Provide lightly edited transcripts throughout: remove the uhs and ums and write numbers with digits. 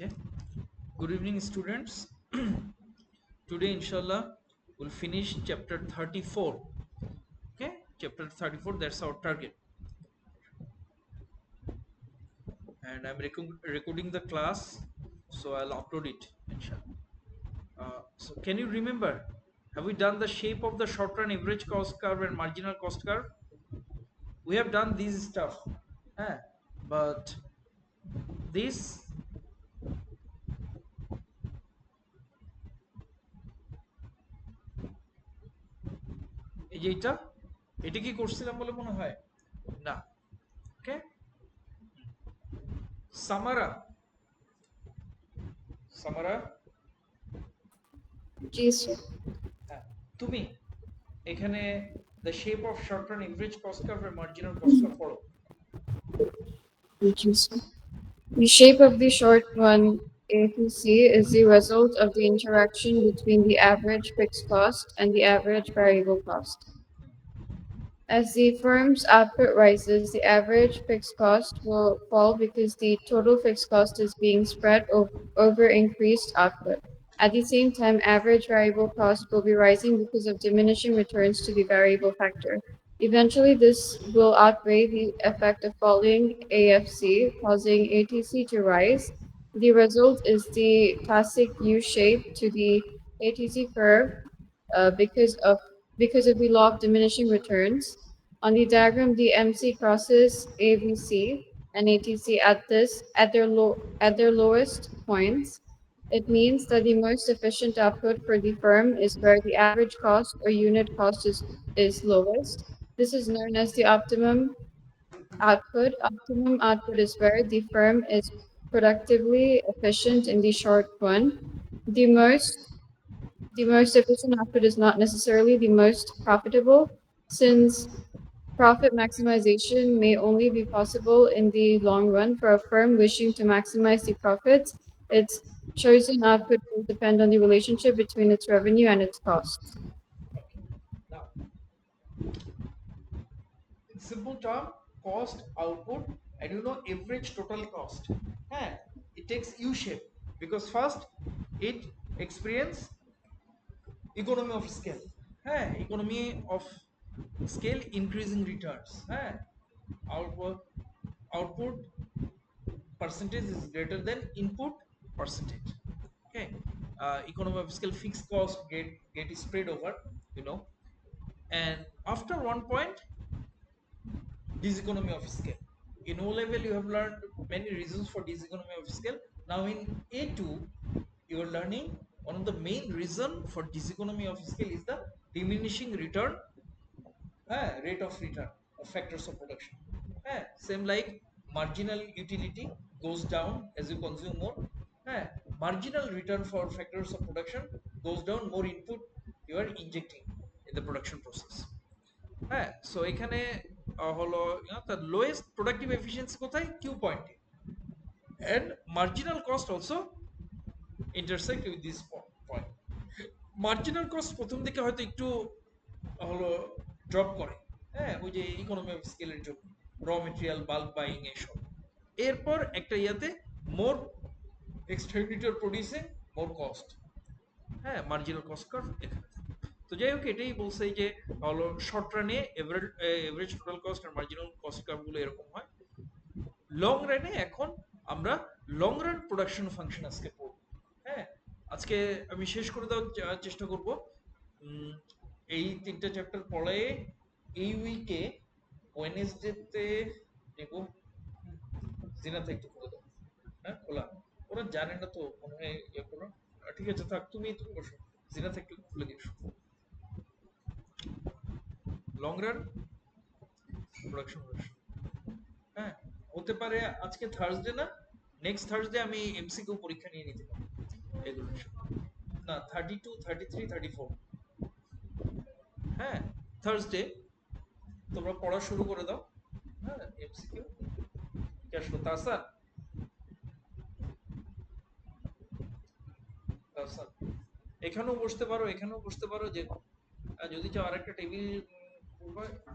Okay. Good evening, students. Today, inshallah, we'll finish chapter 34. Okay, chapter 34. That's our target. And I'm recording the class, so I'll upload it, inshallah. So, can you remember? Have we done the shape of the short run average cost curve and marginal cost curve? We have done these stuff, eh? But this এই যে এটা কি করছিলাম বলে মনে হয় না ওকে সামারা সামারা Jesus. হ্যাঁ তুমি এখানে the shape of short run average cost curve and marginal cost curve পড়ো Jesus. The shape of the short run APC is the result of the interaction between the average fixed cost and the average variable cost. As the firm's output rises, the average fixed cost will fall because the total fixed cost is being spread over increased output. At the same time, average variable cost will be rising because of diminishing returns to the variable factor. Eventually, this will outweigh the effect of falling AFC, causing ATC to rise. The result is the classic U shape to the ATC curve because of the law of diminishing returns. On the diagram, the MC crosses AVC and ATC at their lowest points. It means that the most efficient output for the firm is where the average cost or unit cost is lowest. This is known as the optimum output. Optimum output is where the firm is productively efficient in the short run. The most the most efficient output is not necessarily the most profitable, since profit maximization may only be possible in the long run. For a firm wishing to maximize the profits, its chosen output will depend on the relationship between its revenue and its costs. now in simple term cost output and average total cost it takes U shape because first it experience economy of scale economy of scale increasing returns output output percentage is greater than input percentage. Okay, economy of scale fixed cost get spread over, you know and after one point diseconomy of scale. In O level you have learned many reasons for diseconomy of scale. Now in A2 you are learning one of the main reason for diseconomy of scale is the diminishing return, rate of return of factors of production. Same like marginal utility goes down as you consume more. Marginal return for factors of production goes down more input you are injecting in the production process. So এখানে হলো the lowest productive efficiency কোথায় Q point and marginal cost also intersect with this point. Marginal cost প্রথম দিকে হয়তো একটু হলো drop করে, ওই যে ইকোনমি অফ স্কেলের জন্য র মেটেরিয়াল বাল্ক বাইং এসব, এরপর একটা ইয়াতে মোর এক্সপেন্ডিচার প্রডিউসিং মোর কস্ট, মার্জিনাল কস্ট কার্ভ এখানে। তো যাই হোক এটাই বলছে যে হলো শর্ট রানে এভারেজ টোটাল কস্ট আর মার্জিনাল কস্ট কার্ভগুলো এরকম হয়। লং রানে এখন আমরা লং রান প্রোডাকশন ফাংশন আজকে পড়ব। আজকে আমি শেষ করে দেওয়ার চেষ্টা করব। এই তিনটা চ্যাপ্টার পড়ে এই উইকে ওয়েনেসডেতে নেব। জিনাতে একটু করে দাও, খোলা, ওরা জানে না তো মনে হয় ইয়ে করো। ঠিক আছে থাক, তুমি বসো, জিনাতে একটু খুলে দিও। লং রান প্রোডাকশন হ্যাঁ হতে পারে আজকে থার্সডে না, নেক্সট থার্সডে আমি এমসিকিউ পরীক্ষা নিয়ে নিতে পারি এগুলো না। 32 33 34 থার্সডে তোমরা পড়া শুরু করে দাও। এমসিকিউ কে আসলো? তাসান, তাসান এখানেও বসতে পারো, এখানেও বসতে পারো, যে যদি চাও আরেকটা টেবিল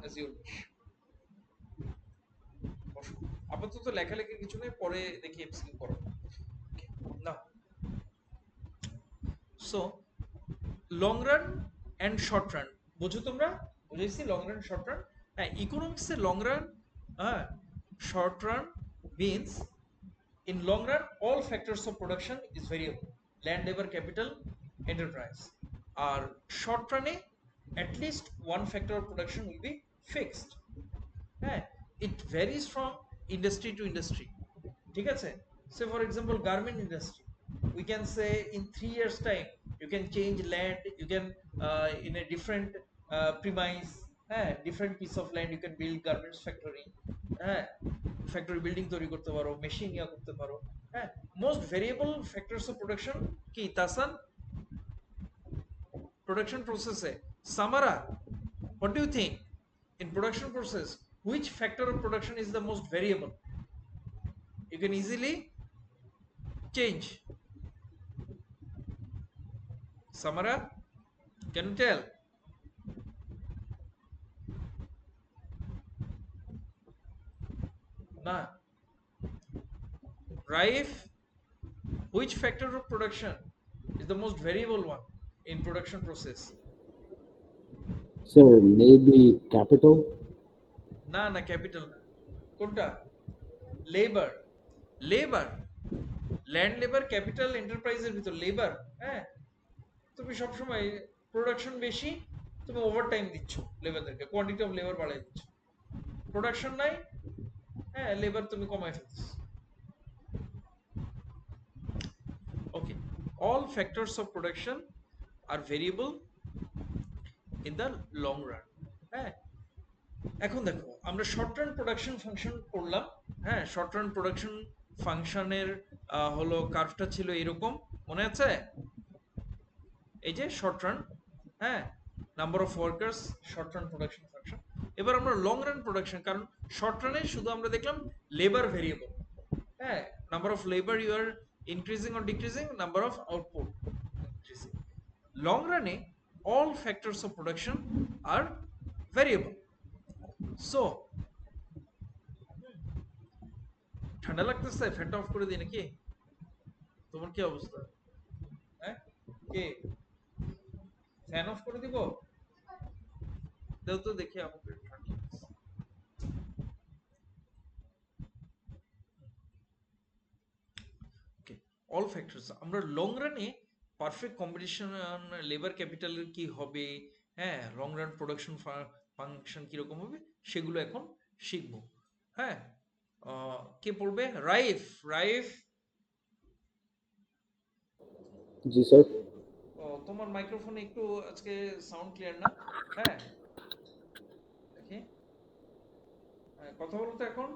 অ্যাজ ইউ উইশ। আপাতত লেখালেখি কিছু নেই, পরে দেখি এমসিকিউ করো। So long run and short run বুঝো তোমরা, বুঝেছি লং রান শর্ট রান। হ্যাঁ, ইকোনমিক্সে লং রান, হ্যাঁ, short run means in long run all factors of production is variable, land, labor, capital, enterprise. Or short run at least one factor of production will be fixed. হ্যাঁ, it varies from industry to industry, ঠিক আছে? Say for example garment industry, we can say in 3 years time you can change land, you can in a different premise, হ্যাঁ, different piece of land you can build garments factory, হ্যাঁ, factory building তৈরি করতে পারো, machine ইয়া করতে পারো। হ্যাঁ, most variable factors of production কি Tahsan production process. Samara, what do you think? In production process, which factor of production is the most variable? You can easily change. Samara, can you tell? Na. Raif, which factor of production is the most variable one in production process? Sir, maybe capital? না capital না, কোনটা? Labour, labour, land labour, capital, এন্টারপ্রাইজের ভিতর labour. হ্যাঁ, তুমি সবসময় production বেশি, তুমি ওভার টাইম দিচ্ছ লেবারদেরকে, কোয়ান্টিটি অফ লেবার বাড়াই দিচ্ছ। প্রোডাকশন নাই, হ্যাঁ, লেবার তুমি কমাই ফেলছো। Okay, all factors of production আর variable in the long run. হ্যাঁ, এখন দেখো আমরা শর্ট রান প্রোডাকশন ফাংশন করলাম। হ্যাঁ, শর্ট রান প্রোডাকশন ফাংশনের হলো কার্ভটা ছিল এরকম, মনে আছে? এই যে শর্ট রান, হ্যাঁ, number of workers, short run production function. এবার আমরা লং রান প্রোডাকশন, কারণ শর্ট রানে শুধু আমরা দেখলাম লেবার ভেরিয়েবল, হ্যাঁ, number of labour you are increasing or decreasing, number of output increasing. Long রানে all factors of production are variable. So ঠান্ডা লাগতেছে, ফ্যানটা অফ করে দিই নাকি? তোমার কি অবস্থা? হ্যাঁ, কে ফ্যান অফ করে দিব? দাও তো দেখি আমাকে ঠান্ডা লাগছে। ওকে, অল ফ্যাক্টরস আমরা লং রানে পারফেক্ট কম্বিনেশন লেবার ক্যাপিটালের কি হবে, হ্যাঁ, লং রান প্রোডাকশন ফাংশন কিরকম হবে সেগুলো এখন শিখবো। হ্যাঁ, কে পড়বে? রাইফ, রাইফ। জি স্যার। তোমার মাইক্রোফোনে একটু আজকে সাউন্ড ক্লিয়ার না। হ্যাঁ, দেখি, কথা বলো তো এখন।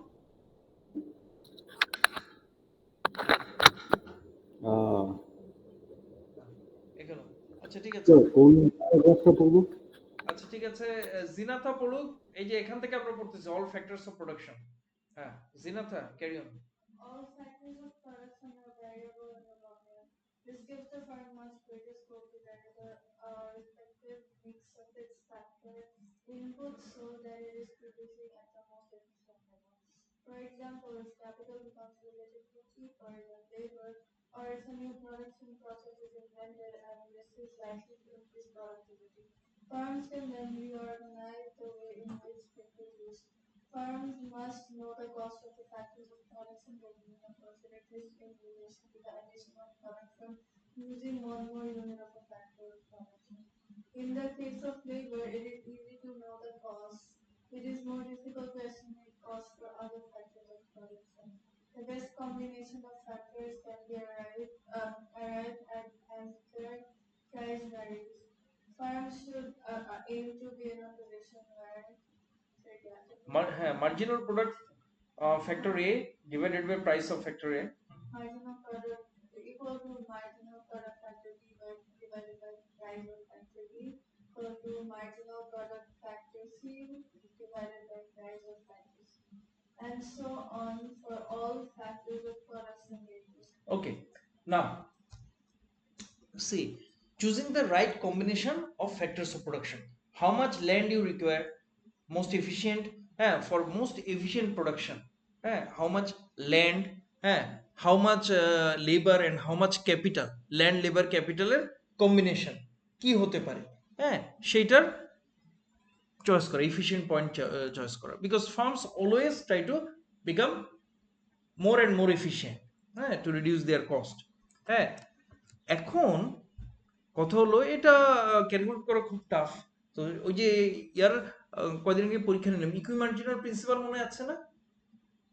এখানে আচ্ছা ঠিক আছে, কোন প্যারাগ্রাফটা পড়বো? আচ্ছা ঠিক আছে, জিনাথা পড়ুক। এই যে এখান থেকে আমরা পড়তেছি অল ফ্যাক্টরস অফ প্রোডাকশন। হ্যাঁ, Zinatha carry on. All factors of production are variable in the long run. This gives the firm much greater scope to vary the respective mix of its factor inputs so that it is producing at the most efficient level. For example, if capital becomes relatively cheaper than labor, or if a new production process is invented and this is likely to increase productivity, firms can then reorganize the way in which they produce. Firms must know the cost of the factors of production taking into consideration in relation to the additional production using one more unit of the factor of production. In the case of labor, it is easy to know the cost. It is more difficult to estimate costs for other factors of production. The best combination of factors can be arrived at as their price varies. Firms should aim to be in a position where হ্যাঁ, marginal product factor A divided by price of factor A, marginal product equal to marginal product factor B divided by price of factor B equal to marginal product factor C divided by price of factor C, and so on for all factors of production variables. Okay, now see, choosing the right combination of factors of production, how much land you require most efficient, for most efficient production, how much land, how much labor and how much capital, land labor capital এর combination কি হতে পারে, হ্যাঁ, সেইটার choice করা, efficient point choice করা, because firms always try to become more and more efficient, হ্যাঁ, to reduce their cost. হ্যাঁ, এখন কথা হলো এটা ক্যালকুলেট করা খুব টাফ। তো ওই যে ইয়ার কয়দিন আগে পরীক্ষা নিলাম, ইকুইমার্জিনাল প্রিন্সিপাল মনে আছে না?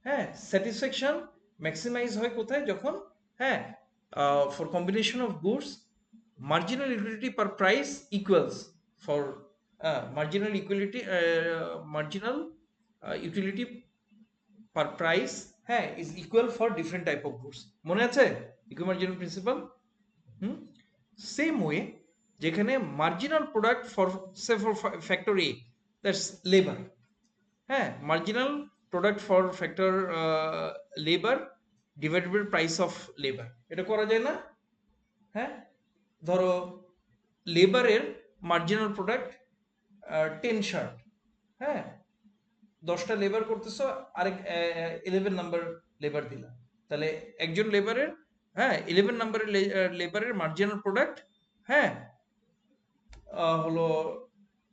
হ্যাঁ, স্যাটিসফ্যাকশন ম্যাক্সিমাইজ হয় কোথায়, যখন, হ্যাঁ, for combination of goods marginal utility per price equals for marginal utility per price, হ্যাঁ, is equal for different type of goods। মনে আছে ইকুইমার্জিনাল প্রিন্সিপাল? সেম ওয়ে, যেখানে marginal product for say for factor A, that's labour, হ্যাঁ, marginal product for factor labour divided by price of labour, এটা করা যায় না? হ্যাঁ, ধরো লেবারের মার্জিনাল প্রোডাক্ট 10 শার্ট, হ্যাঁ, 10টা লেবার করতেছো, আরেক 11 নাম্বার লেবার দিলা, তাহলে একজন লেবারের, হ্যাঁ, 11 নাম্বারের লেবারের মার্জিনাল প্রোডাক্ট, হ্যাঁ, হলো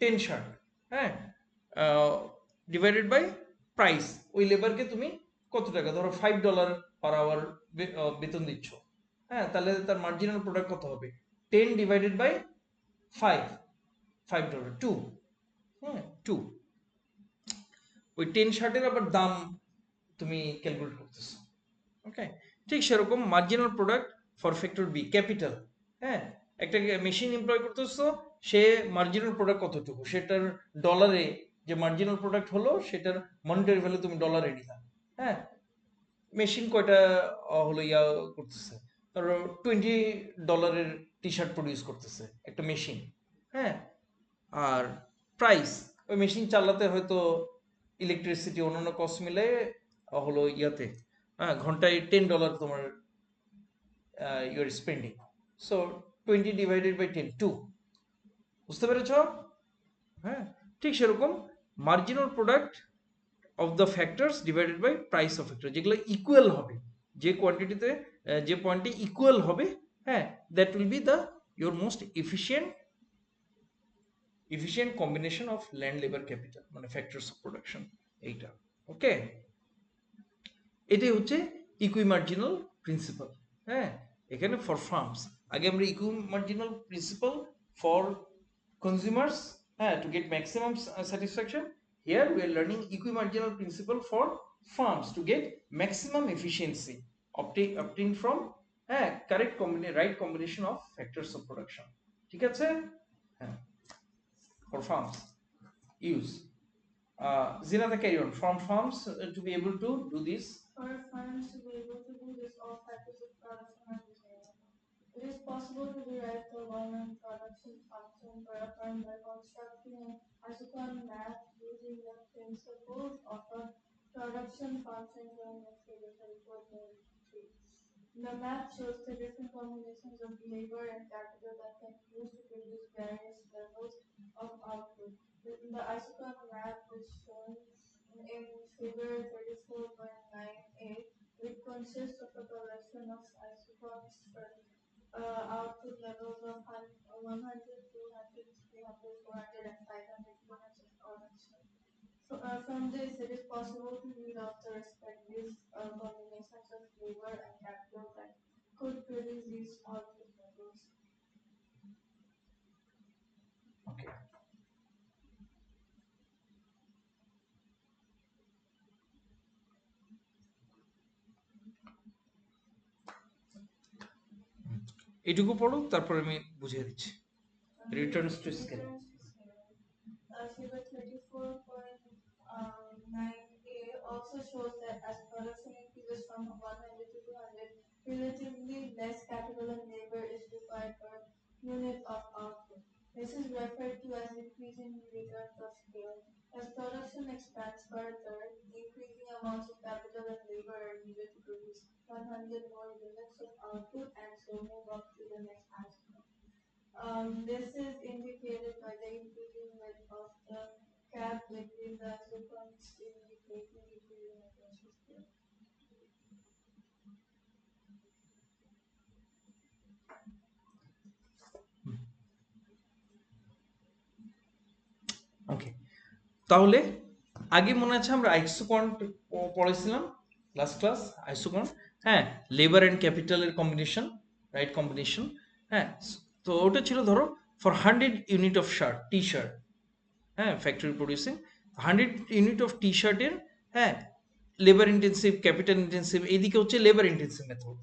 10 শার্ট, হ্যাঁ, ডিভাইডেড বাই প্রাইস, ওই লেবারকে তুমি কত টাকা, ধরো $5 পার আওয়ার বেতন দিচ্ছ, হ্যাঁ, তাহলে তার মার্জিনাল প্রোডাক্ট কত হবে? 10 ডিভাইডেড বাই 5, $5, 2, হ্যাঁ, 2। ওই 10 শার্টের আবার দাম তুমি ক্যালকুলেট করতেছো, ওকে? ঠিক সেরকম marginal product for factor B capital, হ্যাঁ, একটা মেশিন এমপ্লয় করতেছো, সে মার্জিনাল প্রোডাক্ট কতটুকু, সেটার ডলারে যে মার্জিনাল প্রোডাক্ট হলো সেটার মনিটারি ভ্যালু তুমি ডলারে নিলা, হ্যাঁ, মেশিন কয়টা হলো ইয়া করতেছে, ধরো $20 টি শার্ট প্রডিউস করতেছে একটা মেশিন, হ্যাঁ, আর প্রাইস, ওই মেশিন চালাতে হয়তো ইলেকট্রিসিটি অন্যান্য কস্ট মিলে হলো ইয়াতে, হ্যাঁ, ঘন্টায় $10 তোমার your spending, so 20 divided by 10, 2। বুঝতে পেরেছ? হ্যাঁ, ঠিক সেরকম marginal product of the factors divided by price of factor, যেগুলো ইকুয়াল হবে, যে কোয়ান্টিটিতে যে পয়েন্টে ইকুয়াল হবে, হ্যাঁ, that will be the your most efficient combination of land labor capital, মানে factors of production, এইটা, ওকে? এটাই হচ্ছে ইকুইমার্জিনাল প্রিন্সিপাল। হ্যাঁ, এখানে ফর ফার্মস, আগে আমরা ইকুইমার্জিনাল প্রিন্সিপাল ফর কনজিউমার্স, হ্যাঁ, to get maximum satisfaction, here we are learning equimarginal principle for firms to get maximum efficiency obtained from, হ্যাঁ, correct right combination of factors of production. ঠিক আছে? হ্যাঁ, for farms use. Zinata, carry on. From farms to be able to do this. For farms to be able to do this, all factors of production are determined. It is possible to derive the well-known production function for a farm by constructing an Asukan map using the principles of a production function shown in Figure 34.3. The map shows the different combinations of labor and capital that can be used to produce various levels of output. The Isukan map is shown in Figure 34.9a, which consists of a collection of isotopes for output levels of 100, 200, 300, 400, and 500 units of production. From this, it is possible to read off the respective combinations of labor and capital that could produce these output levels. Okay. এটুকু পড়ো, তারপর আমি বুঝিয়ে দিচ্ছি। Returns to scale. Figure 34.9a also shows that as production increases from 100 to 200, relatively less capital and labor is required per unit of output. This is referred to as increasing returns of scale. As production expands further, increasing amounts of capital and labor are needed to produce 100 more units of output and so move up to the next aspect. This is indicated by the increasing width of the gap between the isotopes indicating increasing returns of scale. তাহলে আগে মনে আছে আমরা আইসোকন্ট পড়েছিলাম last class isoquant, হ্যাঁ, labour and ক্যাপিটালের combination, right combination, হ্যাঁ। তো ওটা ছিল ধরো ফর 100 unit of shirt, T shirt, হ্যাঁ, factory producing 100 unit of T শার্টের, হ্যাঁ, লেবার ইন্টেন্সিভ, ক্যাপিটাল ইন্টেন্সিভ, এইদিকে হচ্ছে লেবার ইন্টেন্সিভ মেথড,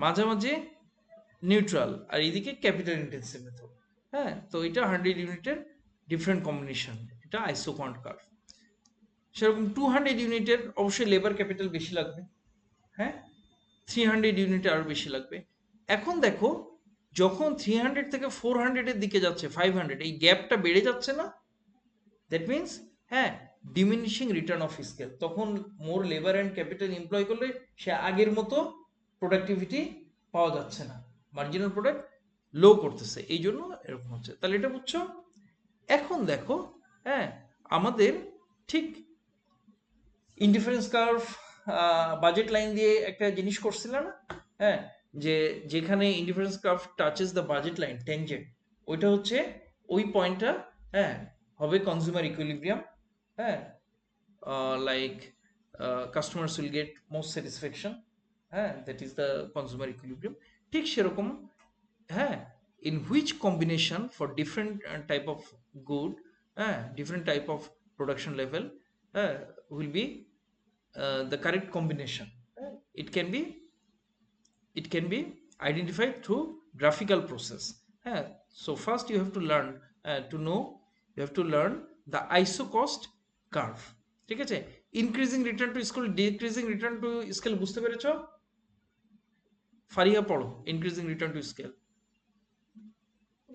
মাঝামাঝি নিউট্রাল, আর এইদিকে ক্যাপিটাল ইন্টেন্সিভ মেথড, হ্যাঁ। তো এটা 100 ইউনিটের ডিফারেন্ট কম্বিনেশন, এটা আইসোকন্ট কার্ভ। সেরকম 200 ইউনিটের অবশ্যই লেবার ক্যাপিটাল বেশি লাগবে, হ্যাঁ, 300 ইউনিটে আরো বেশি লাগবে। এখন দেখো যখন 300 থেকে 400 এর দিকে যাচ্ছে, 500, এই গ্যাপটা বেড়ে যাচ্ছে না, দ্যাট মিনস, হ্যাঁ, ডিমিনিশিং রিটার্ন অফ স্কেল, তখন মোর লেবার অ্যান্ড ক্যাপিটাল এমপ্লয় করলে সে আগের মতো প্রোডাক্টিভিটি পাওয়া যাচ্ছে না, মার্জিনাল প্রোডাক্ট লো করতেছে, এই জন্য এরকম হচ্ছে। তাহলে এটা বুঝছো? এখন দেখো, হ্যাঁ, আমাদের ঠিক ইন্ডিফারেন্স কার্ভ বাজেট লাইন দিয়ে একটা জিনিস করছিল না, হ্যাঁ, যে যেখানে indifference curve touches the budget line tangent, ওইটা হচ্ছে ওই পয়েন্টটা, হ্যাঁ, হবে কনজিউমার ইকুইলিব্রিয়াম, হ্যাঁ, like customers will get most satisfaction, হ্যাঁ, that is the consumer equilibrium. ঠিক সেরকম, হ্যাঁ, in which combination for different type of good, different type of production level, will be the correct combination. It can be, it can be identified through graphical process. So first you have to learn, to know, you have to learn the isocost curve. ঠিক আছে, increasing return to scale, decreasing return to scale বুঝতে পেরেছো? ফারিহা পড়ো increasing return to scale.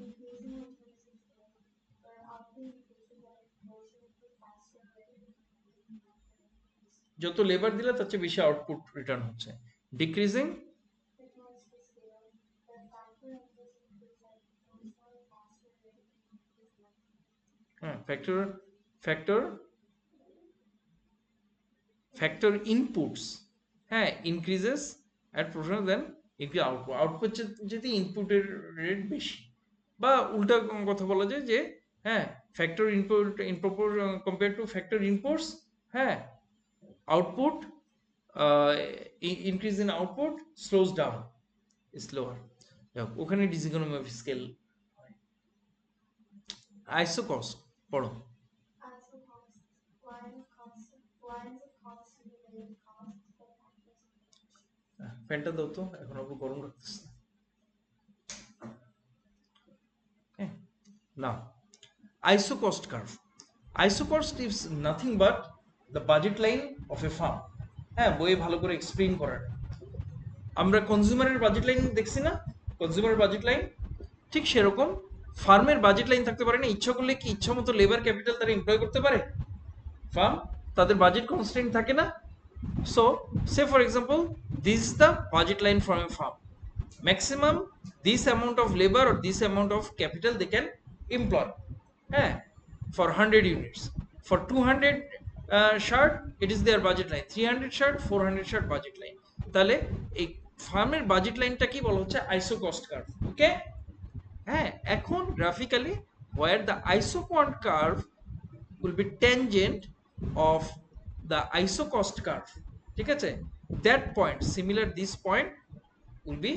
increasing of uses where after increasing the motion to faster rate. যত labour দিলে তার চেয়ে বেশি আউটপুট রিটার্ন হচ্ছে। Decreasing, It wants to scale where factor increasing to set more faster rate is less. হ্যাঁ, factor factor inputs, হ্যাঁ, increases at proportional then increase output, output যদি ইনপুটের রেট বেশি, বা উল্টা কথা বলা যায় যে, হ্যাঁ, factor input in proper compare to factor inputs, হ্যাঁ, output increase in output slows down, slower, ওখানে ডিসইকোনমি অফ স্কেল হয়। আইসোকস্ট পড়ো। Also cost, lines of cost to the rate cost that factors. ফ্যানটা দাও তো, এখন আবার গরম লাগতেছে। Now, isocost curve. Isocost is nothing but the budget line of a farm. হ্যাঁ, বইয়ে ভালো করে এক্সপ্লেইন করার। আমরা কনজিউমারের বাজেট লাইন দেখছি না, কনজিউমারের বাজেট লাইন, ঠিক সেরকম ফার্মের বাজেট লাইন থাকতে পারে না। ইচ্ছা করলে কি ইচ্ছা মতো লেবার ক্যাপিটাল তারা এমপ্লয় করতে পারে? ফার্ম, তাদের বাজেট কনস্ট্রেন্ট থাকে না। So, say for example, this is the budget line from a farm. Maximum this amount of labor or this amount of capital they can employ, for 100 units. For 200 shirt, it is their budget line. 300 shirt, 400 shirt budget line. তাহলে এই ফার্মের budget লাইনটা কি বলা হচ্ছে? আইসোকস্ট curve. ওকে, হ্যাঁ, এখন graphically where the isoquant curve will be tangent of the isocost curve, ঠিক আছে, that point, similar this point will be,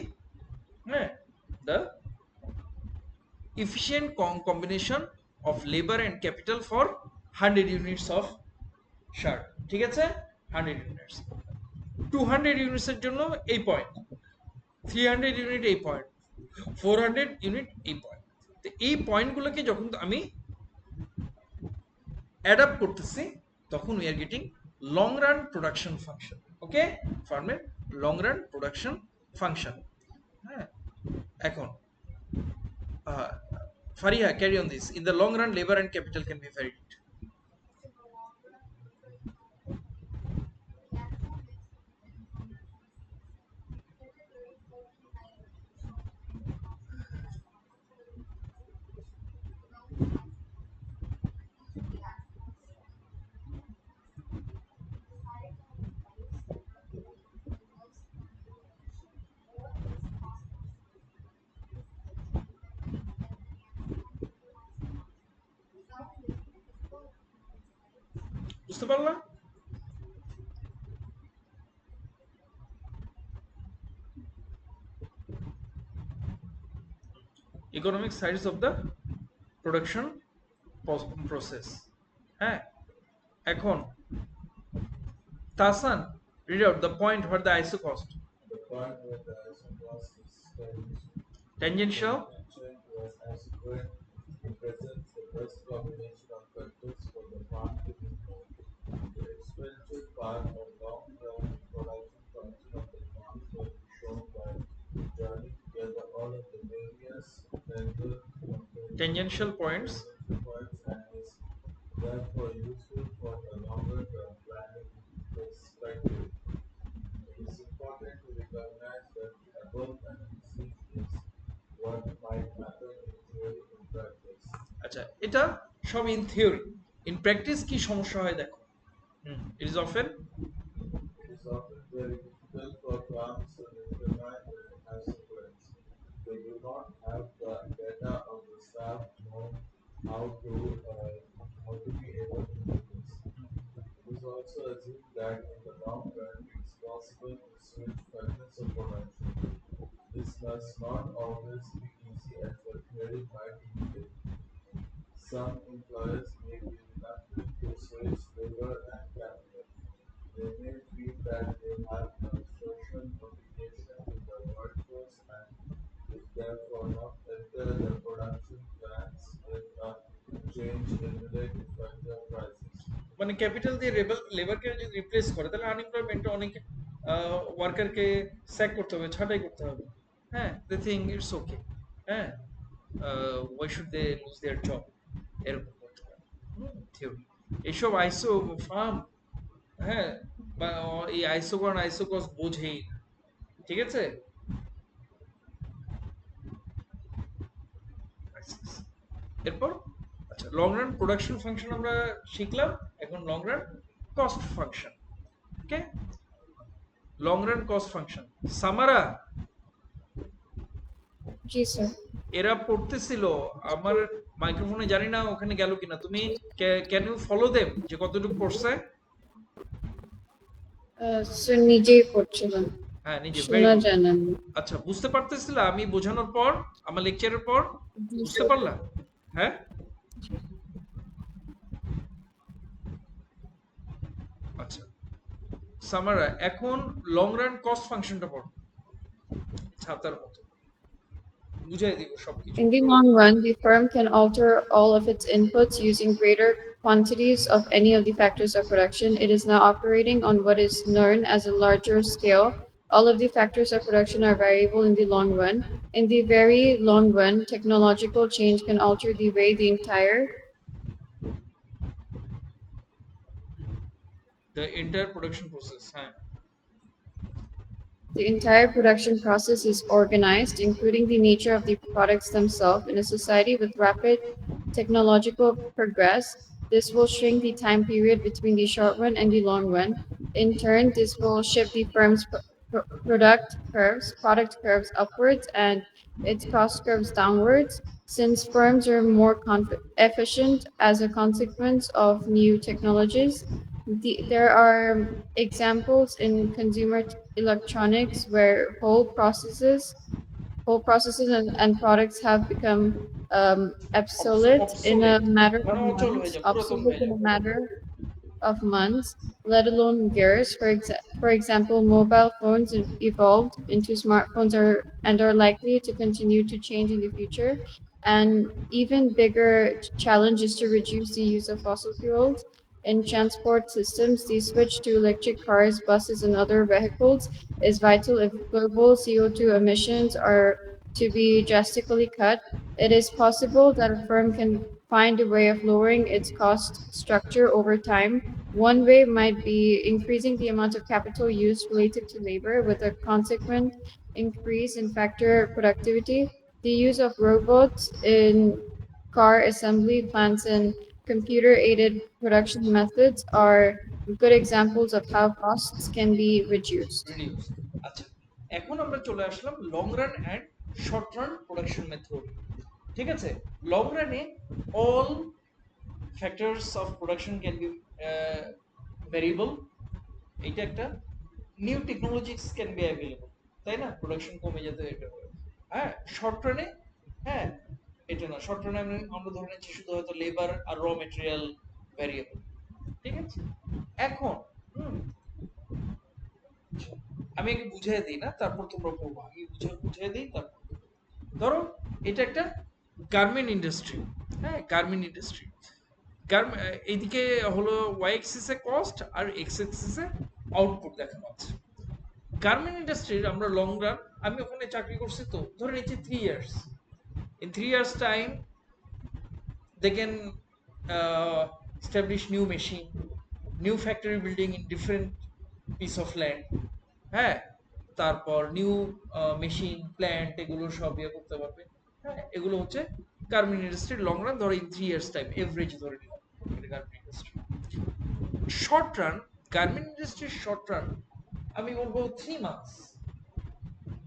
the efficient combination of labor and capital for 100 units of shirt, ঠিক আছে, 100 units, 200 units এর জন্য এই point, 300 unit এই point, 400 unit এই point. তো এই পয়েন্টগুলোকে যখন আমি অ্যাডাপ্ট করতেছি, তখন we are getting long run production function. Okay, ফার্মের লং রান প্রোডাকশন ফাংশন। হ্যাঁ, এখন Fariha, carry on this. In the long run labour and capital can be varied. বুঝতে পারলা? Economic sides of the production process. হ্যাঁ, এখন Tasan, read out the point where the ISO cost. The point where the isocross is Tangential. was adequate represents the best combination of factors for the farm to be known. The expensive part of long-term production function of the farm will be shown by joining together all of the various Tangential points. points and is therefore useful for the longer-term planning perspective. It is important to recognize that the above analysis is what might happen in theory and practice. আচ্ছা, এটা সব in theory. In practice কি সমস্যা হয় দেখো। It is often It is often very difficult for farms to determine the isoplanes. They do not have the data or the staff know how to be able to do this. It is also assumed that in the long run it is possible to switch factors of production. This must not always be easy as the theory might indicate. Some employers may be reluctant to switch labor and capital. They may feel that they have a social obligation to the workforce and will therefore not enter the production plants with a change in relative factor prices. মানে capital দিয়ে লেবারকে যদি replace করে তাহলে unemployment অনেক ওয়ার্কারকে sec করতে হবে, ছাঁটাই করতে হবে। হ্যাঁ, দে থিঙ্ক ইটস ওকে। হ্যাঁ, why should they lose their job, এরকম করতে পারে থিওরি। এইসব আইসো ফার্ম, হ্যাঁ, বা এই আইসোকন আইসোকস বোঝেই না, ঠিক আছে? এরপর আচ্ছা, লং রান প্রোডাকশন ফাংশন আমরা শিখলাম, এখন লং রান কস্ট ফাংশন। ওকে, লং রান কস্ট ফাংশন। সামারা, জি স্যার। এরা পড়তেছিল, আমার মাইক্রোফোনে জানি না ওখানে গেল কিনা, তুমি ক্যান ইউ ফলো দেম যে কতটুকু পড়ছে? স্যার নিজেই পড়ছিলাম, হ্যাঁ, নিজে শোনা জানেন। আচ্ছা, বুঝতে পারতেছিল আমি বোঝানোর পর, আমার লেকচারের পর বুঝতে পারলা? হ্যাঁ, আচ্ছা সামারা, এখন লং রান কস্ট ফাংশনটা পড়ো ছাতার মতো, বুঝাই দিব সবকিছু। In the long run, the firm can alter all of its inputs using greater quantities of any of the factors of production. It is now operating on what is known as a larger scale. All of the factors of production are variable in the long run. In the very long run, technological change can alter the way The entire production process, হ্যাঁ, the entire production process is organized, including the nature of the products themselves. In a society with rapid technological progress, this will shrink the time period between the short run and the long run. In turn, this will shift the firm's product curves upwards and its cost curves downwards. Since firms are more efficient as a consequence of new technologies, there are examples in consumer electronics where whole processes and products have become obsolete in a matter of মানে অচল হয়ে months, যায়, পুরাতন হয়ে obsolete in যায়। a matter of months, let alone years. For example, mobile phones evolved into smartphones and are likely to continue to change in the future. An even bigger challenge is to reduce the use of fossil fuels. In transport systems, the switch to electric cars, buses, and other vehicles is vital if global CO2 emissions are to be drastically cut. It is possible that a firm can find a way of lowering its cost structure over time. One way might be increasing the amount of capital used related to labor with a consequent increase in factor productivity. The use of robots in car assembly plants and computer-aided production methods are good examples of how costs can be reduced. আচ্ছা, এখন আমরা চলে আসলাম long run and short run production method. ঠিক আছে, long রানে all factors of production can be variable, এইটা একটা new technologies can be available, তাই না? প্রোডাকশন কমে যেতে এটা, হ্যাঁ শর্ট রানে, হ্যাঁ এটা না, শর্ট রানে আমরা ধরে নিচ্ছি শুধু হয়তো লেবার আর র মেটেরিয়াল ভ্যারিয়েবল, ঠিক আছে? এখন আমি আগে বুঝিয়ে দিই না, তারপর তোমরা পড়বো, আমি বুঝিয়ে দিই তারপর। ধরো এটা একটা গার্মেন্ট ইন্ডাস্ট্রি, হ্যাঁ গার্মেন্ট ইন্ডাস্ট্রি, এইদিকে হলো ওয়াই এক্সিস এ কস্ট আর এক্স এক্সিস এ আউটপুট দেখানো আছে। গার্মেন্ট ইন্ডাস্ট্রির আমরা লং রান, আমি ওখানে চাকরি করছি, তো ধরে নিচ্ছি 3 years, in 3 years time they can establish new machine, new factory building in different piece of land, হ্যাঁ তারপর নিউ মেশিন প্ল্যান্ট এগুলো সব ইয়ে করতে পারবে, হ্যাঁ এগুলো হচ্ছে গার্মেন্ট ইন্ডাস্ট্রির লং রান, ধরো ইন 3 ইয়ার্স টাইম এভারেজ ধরে নিলাম garment industry. Short run, garment ইন্ডাস্ট্রির শর্ট রান আমি বলবো 3 মান্থস,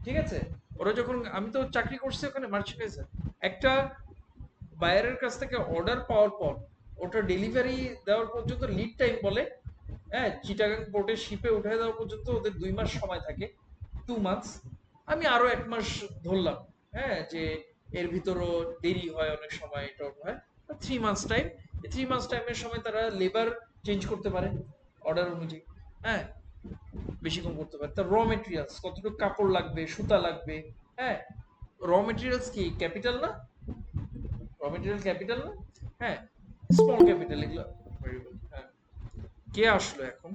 ঠিক আছে? ওরা যখন, আমি তো চাকরি করছি ওখানে মার্চেন্টাইজার, একটা বায়ারের কাছ থেকে অর্ডার পাওয়ার পর ওটা ডেলিভারি দেওয়ার পর্যন্ত লিড টাইম বলে, হ্যাঁ চিটাগাং পোর্টে শিপে উঠে দেওয়া পর্যন্ত ওদের 2 মাস সময় থাকে, 2 মান্থস। আমি আরো 1 মাস ধরলাম, হ্যাঁ যে এর ভিতরও দেরি হয় অনেক সময়, এটা হয় 3 মান্থস টাইম। 3 মান্থস টাইমের সময় তারা লেবার চেঞ্জ করতে পারে অর্ডার অনুযায়ী, হ্যাঁ বেশি কম করতে পারে। তার র মেটেরিয়ালস কতটুকু কাপড় লাগবে, সুতা লাগবে, হ্যাঁ র মেটেরিয়ালস কি ক্যাপিটাল না, র মেটেরিয়াল ক্যাপিটাল না, হ্যাঁ স্মল ক্যাপিটাল এগুলো ভেরিয়েবল। হ্যাঁ কে আসলো এখন?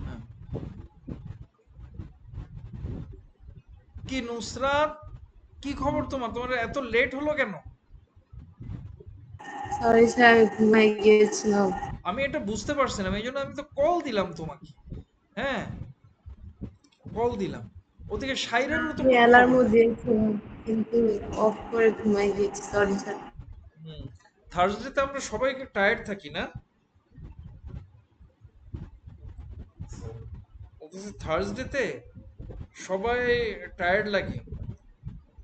হ্যাঁ। কি নুসরাত, কি খবর তোমার? তোমার এত লেট হলো কেন? সরি স্যার, ঘুমাই গিয়েছিলাম। আমি এটা বুঝতে পারছিলাম, এই জন্য আমি তো কল দিলাম তোমাকে, হ্যাঁ কল দিলাম। ওদিকে সাইরারও তো আমি কোনো অ্যালার্মও খবর নেই। দিয়েছিলাম কিন্তু অফ করে ঘুমাই গিয়েছি, সরি স্যার। থার্সডেতে আমরা সবাই একটু টায়ার্ড থাকি না? অথচ থার্সডেতে সবাই টায়ার্ড লাগে,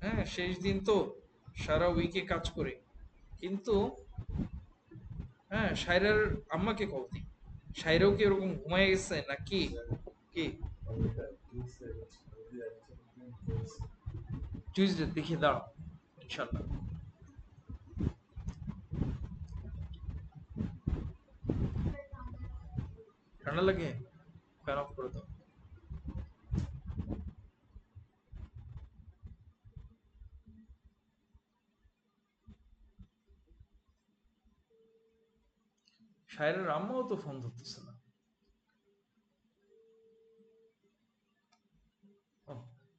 হ্যাঁ শেষ দিন তো, সারা উইকে কাজ করে। কিন্তু হ্যাঁ সাইরার আম্মাকে কল দিই, সাইরাও কি এরকম ঘুমায় গেছে নাকি? কি টিউসডে দেখি, দাঁড়াও ইনশাল্লাহ। ঠান্ডা লাগে, ফ্যান অফ করে দাও। সাইরার আম্মাও তো ফোন ধরতেছে না।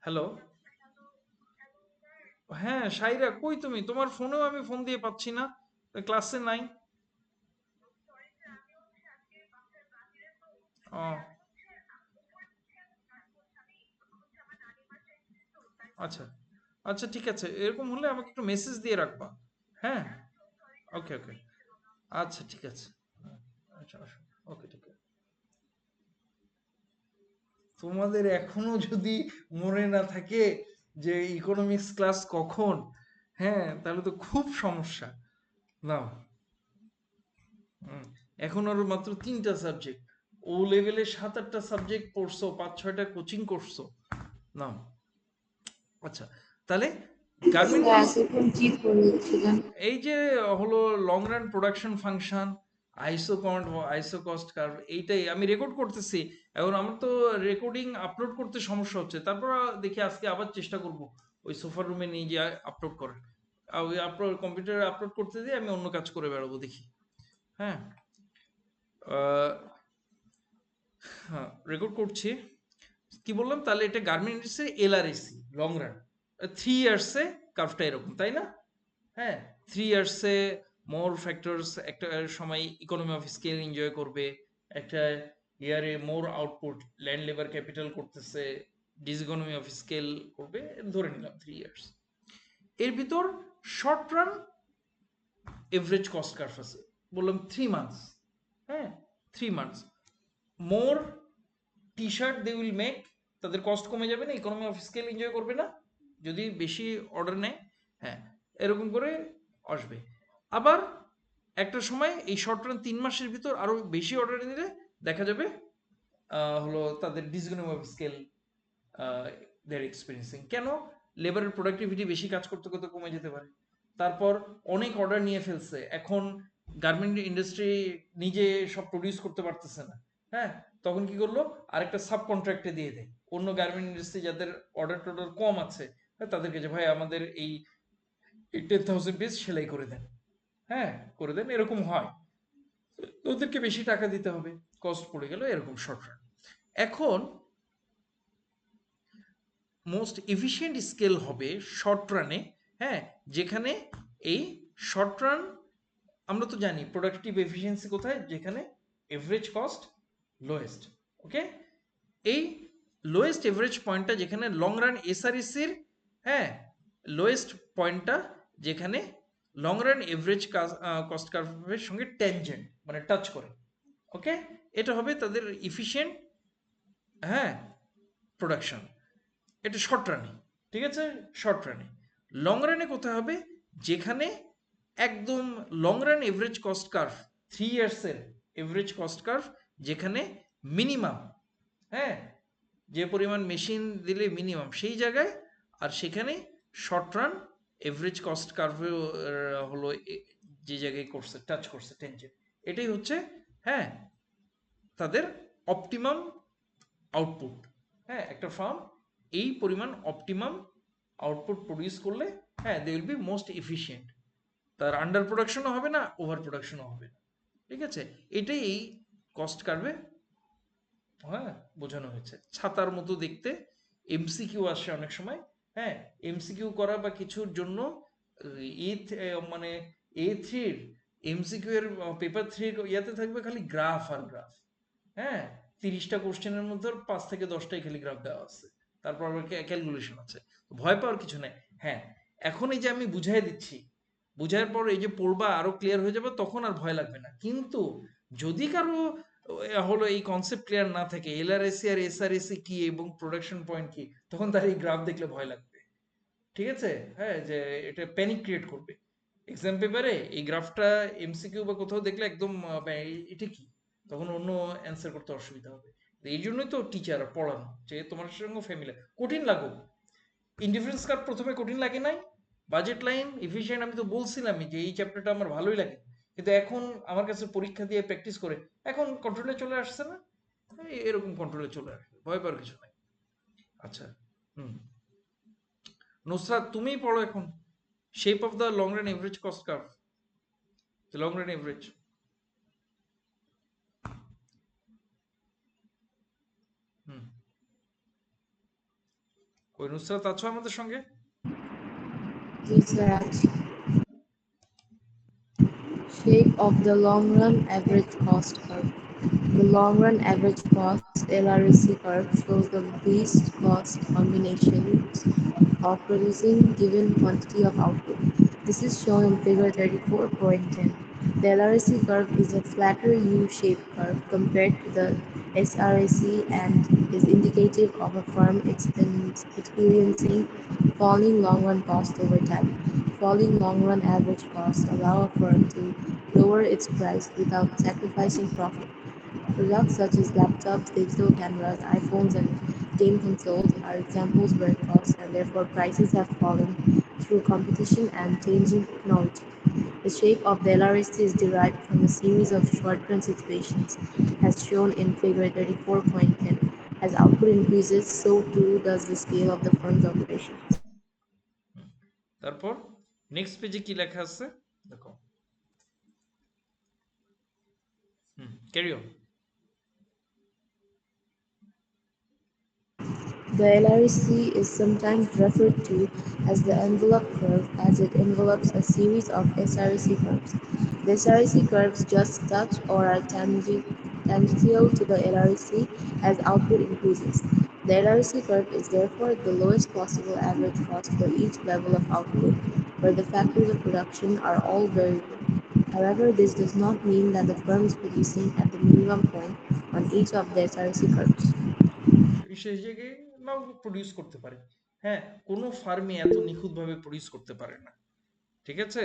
হ্যালো, হ্যাঁ সাইরা কই তুমি? তোমার ফোনেও আমি ফোন দিয়ে পাচ্ছি না, ক্লাসে নাই। ও আচ্ছা, আচ্ছা ঠিক আছে, এরকম হলে আমাকে একটু মেসেজ দিয়ে রাখবা। হ্যাঁ ওকে ওকে, আচ্ছা ঠিক আছে। আচ্ছা ওকে ঠিক আছে। তোমাদের এখনো যদি মনে না থাকে যে ইকোনমিক্স ক্লাস কখন, হ্যাঁ তাহলে তো খুব সমস্যা। না এখন আরো মাত্র 3টা সাবজেক্ট, ও লেভেলে 7-8টা সাবজেক্ট পড়ছো, 5-6টা কোচিং করছো না। আচ্ছা তাহলে গার্মেন্ট স্যার এতক্ষণ কি করেছিলেন? এই যে হলো লং রান প্রোডাকশন ফাংশন, আইসো কাউন্ট, আইসো কস্ট কার্ভ, এইটাই আমি রেকর্ড করতেছি। এখন আমার তো রেকর্ডিং আপলোড করতে সমস্যা হচ্ছে, তারপর দেখি আজকে আবার চেষ্টা করব ওই সোফার রুমে নিয়ে গিয়ে আপলোড করার। ওই আপলোড কম্পিউটারে আপলোড করতে দিয়ে আমি অন্য কাজ করে বেড়াবো দেখি। হ্যাঁ হ্যাঁ রেকর্ড করছি। কি বললাম তাহলে, এটা গার্মেন্ট ইন্ডাস্ট্রি এলআরএসি লং রান 3 ইয়ার্সে কার্ভটা এরকম, তাই না? হ্যাঁ 3 ইয়ার্সে মোর ফ্যাক্টরস, একটা সময় ইকোনমি অফ স্কেল এনজয় করবে, একটা ইয়ারে মোর আউটপুট, ল্যান্ড লেবার ক্যাপিটাল করতেছে, ডিসইকোনমি অফ স্কেল করবে, ধরে নিলাম 3 ইয়ার্স। এর ভিতর short run average cost curve আছে, বললাম 3 মান্থস, হ্যাঁ 3 months. More T shirt they will make তাদের কস্ট কমে যাবে না, ইকোনমি অফ স্কেল এনজয় করবে না যদি বেশি অর্ডার নেয়। হ্যাঁ, এরকম করে আসবে। আবার একটা সময় এই শর্ট রান 3 মাসের ভিতর আরো বেশি অর্ডার নিলে দেখা যাবে হলো তাদের ডিসইকোনমি অফ স্কেল দেয়ার এক্সপিরিয়েন্সিং। কেন? লেবারের প্রোডাক্টিভিটি বেশি কাজ করতে করতে কমে যেতে পারে। তারপর অনেক অর্ডার নিয়ে ফেলছে, এখন গার্মেন্ট ইন্ডাস্ট্রি নিজে সব প্রডিউস করতে পারতেছে না। হ্যাঁ, তখন কি করলো, আরেকটা সাব কন্ট্রাক্টে দিয়ে দেয় অন্য গার্মেন্ট ইন্ডাস্ট্রি যাদের অর্ডার টর্ডার কম আছে, তাদেরকে, যে ভাই আমাদের এই 10,000 পিস সেলাই করে দেন। হ্যাঁ, করে দেন, এরকম হয়। তো ওদেরকে বেশি টাকা দিতে হবে, কস্ট পড়ে গেল, এরকম শর্ট রান। এখন মোস্ট এফিশিয়েন্ট স্কেল হবে শর্ট রানে। হ্যাঁ, যেখানে এই শর্ট রান, আমরা তো জানি প্রোডাক্টিভ এফিসিয়েন্সি কোথায়, যেখানে এভারেজ কস্ট লোয়েস্ট। ওকে, এই লোয়েস্ট এভারেজ পয়েন্টটা যেখানে লং রান এসআরএসির, হ্যাঁ, লোয়েস্ট পয়েন্টটা যেখানে লং রান এভারেজ কস্ট কার্ভের সঙ্গে ট্যানজেন্ট মানে টাচ করে। ওকে, এটা হবে তাদের ইফিশিয়েন্ট, হ্যাঁ, প্রোডাকশন। এটা শর্ট রানে, ঠিক আছে, শর্ট রানে। লং রানে কোথায় হবে, যেখানে একদম long run average cost curve, 3 ইয়ার্সের এভারেজ কস্ট কার্ভ, যেখানে মিনিমাম, হ্যাঁ, যে পরিমাণ মেশিন দিলে মিনিমাম সেই জায়গায়, আর সেখানে শর্ট রান এভারেজ কস্ট কার্ভে হলো যে জায়গায় করছে, টাচ করছে টেনজেন্ট, এটাই হচ্ছে, হ্যাঁ, তাদের অপটিমাম আউটপুট। হ্যাঁ, একটা ফার্ম এই পরিমাণ অপটিমাম আউটপুট প্রডিউস করলে, হ্যাঁ, they will be most efficient. তার আন্ডার প্রোডাকশনও হবে না, ওভার প্রোডাকশনও হবে না। ঠিক আছে, এটাই এই কস্ট কার্ভে, হ্যাঁ, বোঝানো হয়েছে। ছাতার মতো দেখতে, এমসিকিউ আসে অনেক সময়। হ্যাঁ, এমসিকিউ করা বা কিছুর জন্য মানে A3-র এমসিকিউ এর পেপার 3 ইয়াতে থাকবে খালি গ্রাফ আর গ্রাফ। হ্যাঁ, 30টা কোশ্চেনের মধ্যে 5 থেকে 10টাই খালি গ্রাফ দেওয়া আছে, তারপর আবার ক্যালকুলেশন আছে। ভয় পাওয়ার কিছু নাই। হ্যাঁ, এখন এই যে আমি বুঝাই দিচ্ছি, বুঝার পর এই যে পড়বা আরো ক্লিয়ার হয়ে যাবে, তখন আর ভয় লাগবে না। কিন্তু যদি কারো হলো এই কনসেপ্ট ক্লিয়ার না থাকে, এলআরএসি আর এসআরএসি কি এবং প্রোডাকশন পয়েন্ট কি, তখন তার এই গ্রাফ দেখলে ভয় লাগবে। ঠিক আছে, হ্যাঁ, যে এটা প্যানিক ক্রিয়েট করবে। এক্সাম পেপারে এই গ্রাফটা এমসিকিউ বা কোথাও দেখলে একদম এটা কি, তখন অন্য অ্যান্সার করতে অসুবিধা হবে। এই জন্যই তো টিচার পড়ানো, যে তোমার সঙ্গে ফ্যামিলি কঠিন লাগুক। ইনডিফারেন্স কার্ভ প্রথমে কঠিন লাগে নাই, বাজেট লাইন এফিশিয়েন্ট, আমি তো বলছিলামই যে এই চ্যাপ্টারটা আমার ভালোই লাগে, কিন্তু এখন আমার কাছে পরীক্ষা দিয়ে প্র্যাকটিস করে এখন কন্ট্রোলে চলে আসছে না, এরকম কন্ট্রোলে চলে আসবে, ভয় পাওয়ার কিছু নাই। আচ্ছা, হুম, নুসরাত তুমিই পড়ো এখন, shape of the long run average cost curve, long run average. হুম, ওই নুসরাত আছো আমাদের সঙ্গে? These are shape of the long run average cost curve. The long run average cost LRAC curve shows the least cost combinations of producing given quantity of output. This is shown in figure 34.10. The LRAC curve is a flatter U-shaped curve compared to the SRAC and is indicative of a firm experiencing falling long-run cost over time. Falling long-run average costs allow a firm to lower its price without sacrificing profit. Products such as laptops, digital cameras, iPhones, and game consoles are examples where costs and therefore prices have fallen through competition and changing technology. The shape of the LRSC is derived from a series of short-run situations, as shown in figure 34.10. As output increases, so too does the scale of the firm's operations. তারপর next পেজে কি লেখা আছে দেখো। হুম, ক্যারি অন। The LRC is sometimes referred to as the envelope curve as it envelopes a series of SRC curves. The SRC curves just touch or are tangential to the LRC as output increases. The LRC curve is therefore the lowest possible average cost for each level of output, where the factors of production are all variable. However, this does not mean that the firm is producing at the minimum point on each of the SRC curves. সেই জায়গায় নাও produce করতে পারে। হ্যাঁ, কোনো ফার্মে এত নিখুঁতভাবে produce করতে পারে না। ঠিক আছে?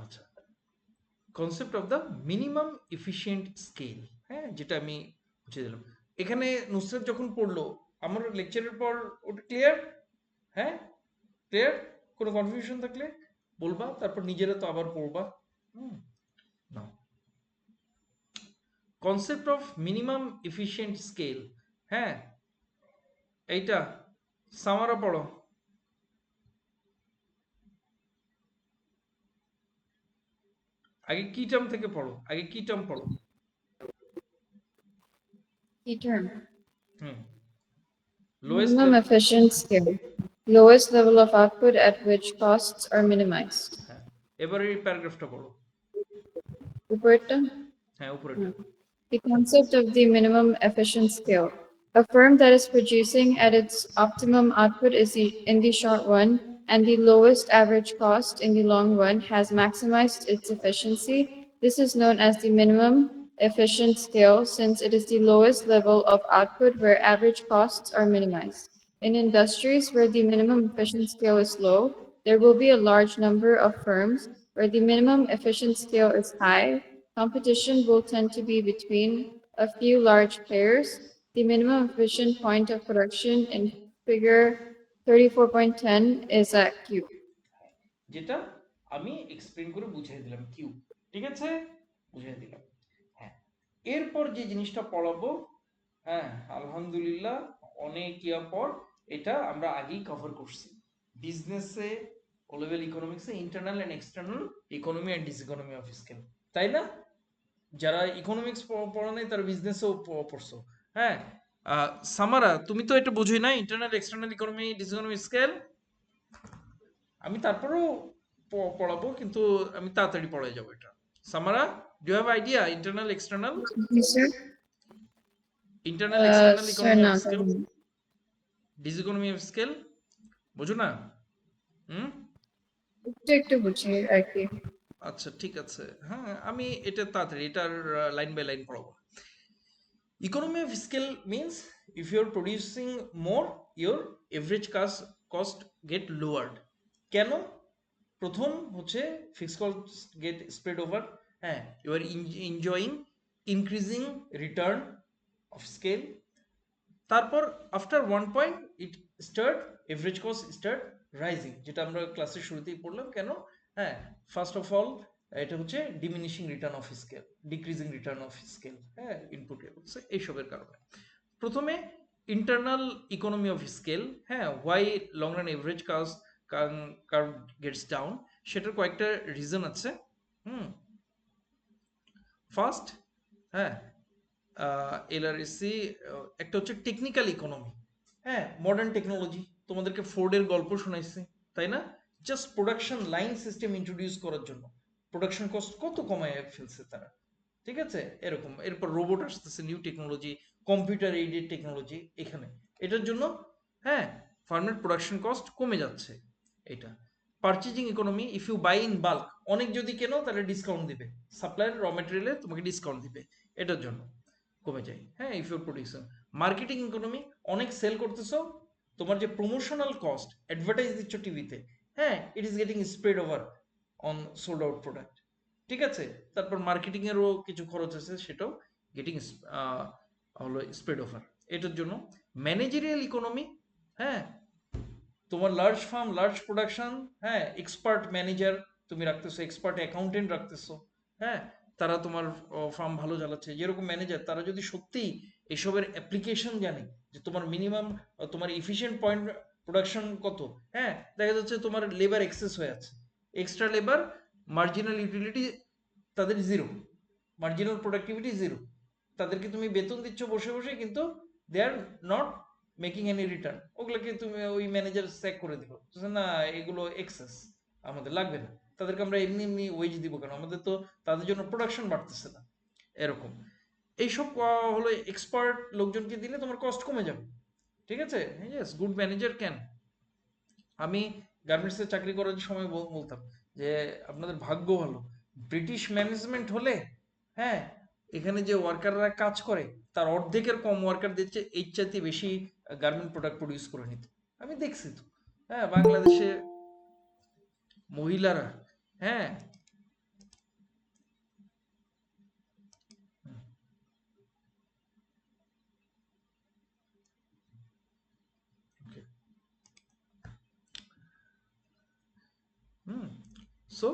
আচ্ছা, concept of the minimum efficient scale, হ্যাঁ, যেটা আমি বুঝিয়ে দিলাম। এখানে নুসরাত যখন পড়লো আমার লেকচারের পর, ওটা ক্লিয়ার? হ্যাঁ, ক্লিয়ার? কোনো কনফিউশন থাকলে বলবা, তারপর নিজেরা তো আবার পড়বা। না, concept of minimum efficient scale, হ্যাঁ, এইটা সামারা পড়ো। আগে কি টার্ম থেকে পড়ো, আগে কি টার্ম পড়ো। Key term. Hmm, lowest Minimum efficient scale. Lowest level of output at which costs are minimized. হ্যাঁ, এবারে এই প্যারাগ্রাফটা পড়ো। Uperta? হ্যাঁ, উপরেটা। The concept of the minimum efficient scale. A firm that is producing at its optimum output in the short run and the lowest average cost in the long run has maximized its efficiency. This is known as the minimum efficient scale since it is the lowest level of output where average costs are minimized. In industries where the minimum efficient scale is low, there will be a large number of firms where the minimum efficient scale is high. Competition will tend to be between a few large players. The minimum efficient point of production in figure 34.10 is at Q. যেটা আমি explain করে বুঝিয়ে দিলাম, Q. ঠিক আছে, বুঝিয়ে দিলাম। হ্যাঁ, এরপর যে জিনিসটা পড়াবো, হ্যাঁ, আলহামদুলিল্লাহ অনেক ইয়ার পর এটা আমরা আগেই কভার করছি। বিজনেসে ও লেভেল ইকোনমিক্সে internal and external economy and diseconomy of scale, তাই না? যারা ইকোনমিক্স পড়া নাই তারা বিজনেসেও পড়ছো। হ্যাঁ, সামারা তুমি তো এটা বুঝোই না, internal external economy diseconomy scale. আমি তারপরেও পড়াবো, কিন্তু আমি তাড়াতাড়ি পড়াই যাবো এটা। Samara, do have idea internal external? Yes, sir. Internal external Sir, economy of no. Scale, diseconomy of scale, বুঝো না? হুম, একটু বুঝি আর কি। আচ্ছা ঠিক আছে। হ্যাঁ, আমি এটা তাড়াতাড়ি এটার লাইন বাই লাইন পড়াবো। Economy of scale means if you're producing more, your average cost get lowered. কেন? প্রথম হচ্ছে fixed cost get spread over. হ্যাঁ, you are enjoying increasing return of scale. তারপর after one point it start, average cost start rising, যেটা আমরা ক্লাসের শুরুতেই পড়লাম। কেন? হ্যাঁ, ফার্স্ট অফ অল এটা হচ্ছে diminishing return of scale, decreasing return of scale, হ্যাঁ, ইনপুট এইসবের কারণে। প্রথমে ইন্টারনাল ইকোনমি অফ স্কেল, হ্যাঁ, why long run average curve gets down, সেটার কয়েকটা রিজন আছে। ফার্স্ট, হ্যাঁ, এলআরএসি একটা হচ্ছে টেকনিক্যাল ইকোনমি। হ্যাঁ, মডার্ন টেকনোলজি, তোমাদেরকে ফোর্ডের গল্প শোনাইছি, তাই না? Just production line system introduce করার জন্য প্রোডাকশন কস্ট কত কমায় ফেলছে তারা। ঠিক আছে, এরকম। এরপর রোবট আসতেছে, new technology, computer aided technology এখানে, এটার জন্য হ্যাঁ ফার্মের প্রোডাকশন কস্ট কমে যাচ্ছে। এটা purchasing economy, if you buy in bulk, অনেক যদি কেনো তাহলে ডিসকাউন্ট দিবে, সাপ্লায়ার র মেটেরিয়ালে তোমাকে ডিসকাউন্ট দিবে, এটার জন্য কমে যায়। হ্যাঁ, if your producer. Marketing economy, অনেক সেল করতেছো, তোমার যে প্রমোশনাল কস্ট, অ্যাডভার্টাইজ দিচ্ছ টিভিতে, হ্যাঁ, it is getting spread over on sold out product. ঠিক আছে, তারপর মার্কেটিং এরও কিছু খরচ আছে, সেটাও গেটিং হলো স্প্রেড ওভার, এটার জন্য। ম্যানেজেরিয়াল ইকোনমি, হ্যাঁ, তোমার লার্জ ফার্ম, লার্জ প্রোডাকশন, হ্যাঁ, এক্সপার্ট ম্যানেজার তুমি রাখতেছো, এক্সপার্ট অ্যাকাউন্টেন্ট রাখতেছো, হ্যাঁ, তারা তোমার ফার্ম ভালো চালাচ্ছে। যেরকম ম্যানেজার, তারা যদি সত্যিই এসবের অ্যাপ্লিকেশন জানে, যে তোমার মিনিমাম, তোমার এফিশিয়েন্ট পয়েন্ট প্রোডাকশন কত, হ্যাঁ, দেখা যাচ্ছে তোমার লেবার এক্সেস হয়ে আছে, এক্সট্রা লেবার, মার্জিনাল ইউটিলিটি তাদের জিরো, মার্জিনাল প্রোডাক্টিভিটি জিরো, তাদেরকে তুমি বেতন দিচ্ছ বসে বসে, কিন্তু they are not making any return, ওগুলোকে তুমি ওই ম্যানেজার স্যাক করে দিল, না এগুলো এক্সেস, আমাদের লাগবে না, তাদেরকে আমরা এমনি এমনি ওয়েজ দিব কেন, আমাদের তো তাদের জন্য প্রোডাকশন বাড়তেছে না, এরকম। এইসব হলো এক্সপার্ট লোকজনকে দিলে তোমার কস্ট কমে যাবে। ঠিক আছে, ইয়েস, গুড ম্যানেজার ক্যান। আমি গার্মেন্টসে চাকরি করার সময় বলতাম যে আপনাদের ভাগ্য ভালো, ব্রিটিশ ম্যানেজমেন্ট হলে, হ্যাঁ, এখানে যে ওয়ার্কাররা কাজ করে তার অর্ধেকের কম ওয়ার্কার দিচ্ছে এর চাইতে বেশি গার্মেন্ট প্রোডাক্ট প্রডিউস করে নিত। আমি দেখছি তো, হ্যাঁ, বাংলাদেশে মহিলারা, হ্যাঁ, okay. So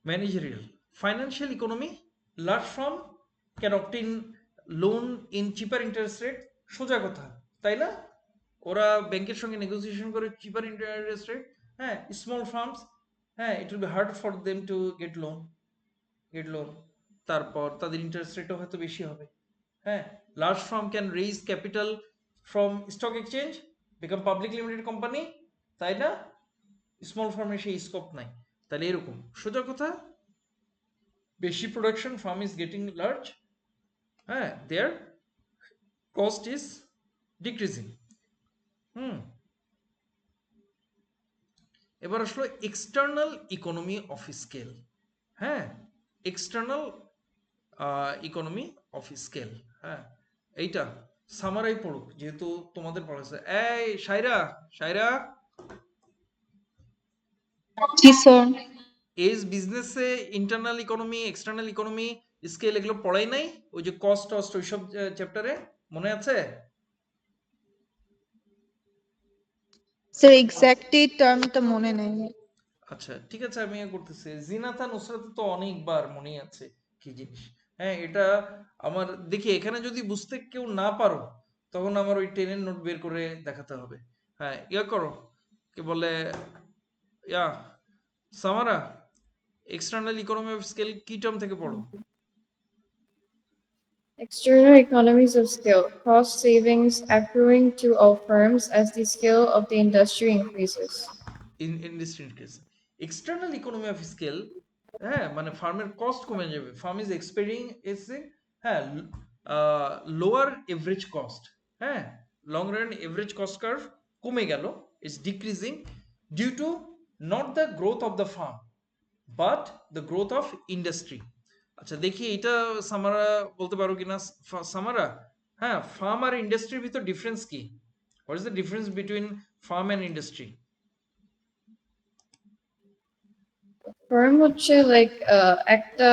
managerial financial economy large firm can obtain loan in cheaper interest rate, সোজা কথা, তাই না? ওরা ব্যাংকের সঙ্গে নেগোসিয়েশন করে চিপার ইন্টারেস্ট রেট। হ্যাঁ, স্মল ফার্মস, হ্যাঁ, it will be hard for them to get loan. তারপর তাদের ইন্টারেস্ট রেটও হয়তো বেশি হবে। হ্যাঁ, large farm can raise capital from stock exchange, become public limited company, তাই না? স্মল ফার্মে সেই স্কোপ নাই। তাহলে এরকম সোজা কথা, বেশি production, farm is getting large, হ্যাঁ, দেয়ার কস্ট ইজ ডিক্রিজিং। এবার আসলো এক্সটার্নাল ইকোনমি অফ স্কেল। হ্যাঁ, এক্সটার্নাল ইকোনমি অফ স্কেল, হ্যাঁ, এইটা সামারাই পড়ুক যেহেতু তোমাদের পড়াচ্ছে। এই সাইরা জি স্যার। এজ বিজনেসে internal economy, external economy, scale এগুলো পড়াই নাই? ওই যে কস্ট টস্ট ওইসব চ্যাপ্টারে মনে আছে? স্যার এক্স্যাক্টলি টার্মটা মনে নেই। আচ্ছা ঠিক আছে, আমি করতেছি। জিনাতা নুসরাত তো অনেকবার মনে আছে কি জিনিস। হ্যাঁ, এটা আমার দেখি এখানে যদি বুঝতে কেউ না পারো তখন আমার ওই টেনের নোট বের করে দেখাতে হবে। হ্যাঁ, করো, কে বলে সামারা, এক্সটার্নাল ইকোনমি অফ স্কেল কি টার্ম থেকে পড়ো? External economies of scale, cost savings accruing to all firms as the scale of the industry increases. Industry case external economy of scale, হ্যাঁ, মানে ফার্মের কস্ট কমে যাবে। ফার্ম ইজ এক্সপেরিয়েন্সিং, হ্যাঁ, lower average cost, হ্যাঁ, long run average cost curve কমে গেল, is decreasing due to not the growth of the firm but the growth of industry. আচ্ছা দেখি এটা সামারা বলতে পারো কিনা সামারা? হ্যাঁ, ফার্ম আর ইন্ডাস্ট্রির ভিতর ডিফারেন্স কি? What is the difference between farm and industry? Firm হচ্ছে like একটা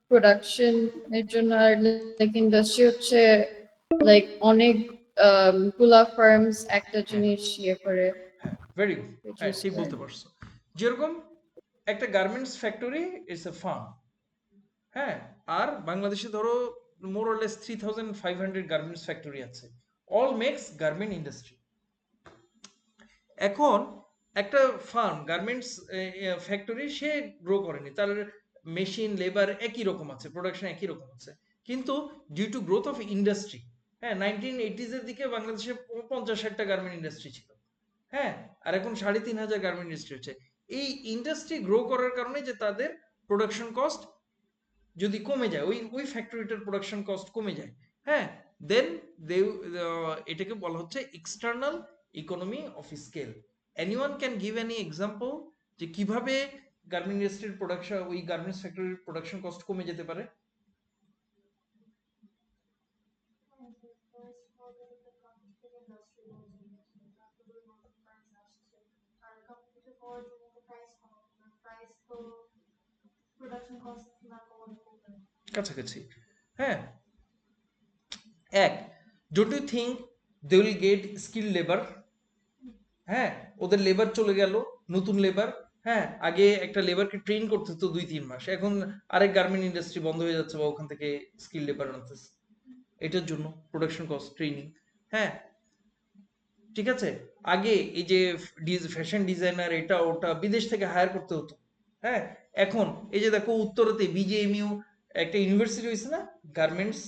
production এর জন্য আর like industry হচ্ছে like অনেক গুলা firms একটা জিনিস ইয়ে করে হ্যাঁ, ভেরি গুড, হ্যাঁ, produce ঠিক করে। বলতে পারছো। যেরকম একটা garments factory is a farm, হ্যাঁ, আর বাংলাদেশে ধরো more or less 3500 garments factory আছে, অল মেক্স গার্মেন্ট ইন্ডাস্ট্রি। এখন একটা ফার্ম গার্মেন্টস ফ্যাক্টরি সে গ্রো করেনি, তার মেশিন লেবার একই রকম আছে, প্রোডাকশন একই রকম আছে, কিন্তু due to growth of industry, হ্যাঁ, 1980s এর দিকে বাংলাদেশে 50-60টা গার্মেন্ট ইন্ডাস্ট্রি ছিল, হ্যাঁ, আর এখন 3500 গার্মেন্ট ইন্ডাস্ট্রি হচ্ছে। এই ইন্ডাস্ট্রি গ্রো করার কারণে যে তাদের প্রোডাকশন কস্ট যদি কমে যায়, ওই ফ্যাক্টরিটার প্রোডাকশন কস্ট কমে যায়, হ্যাঁ, দেন দে এটাকে বলা হচ্ছে external economy of scale. Anyone can give any example যে কিভাবে গার্মেন্ট ইন্ডাস্ট্রির প্রোডাকশন, ওই গার্মেন্টস ফ্যাক্টরির প্রোডাকশন কস্ট কমে যেতে পারে? কাছাকাছি, হ্যাঁ। এক, don't you think they will get skill labour? হ্যাঁ, ওদের লেবার চলে গেল, নতুন লেবার, হ্যাঁ, আগে একটা লেবারকে ট্রেন করতে হতো 2-3 মাস, এখন আরেক গার্মেন্ট ইন্ডাস্ট্রি বন্ধ হয়ে যাচ্ছে বা ওখান থেকে স্কিল লেবার আনতেছে, এটার জন্য প্রোডাকশন কস্ট, ট্রেনিং, হ্যাঁ, ঠিক আছে। আগে এই যে ফ্যাশন ডিজাইনার এটা ওটা বিদেশ থেকে হায়ার করতে হতো, হ্যাঁ, এখন এই যে দেখো উত্তরতে বিজেএমইউ একটা ইউনিভার্সিটি হয়েছে না, গার্মেন্টস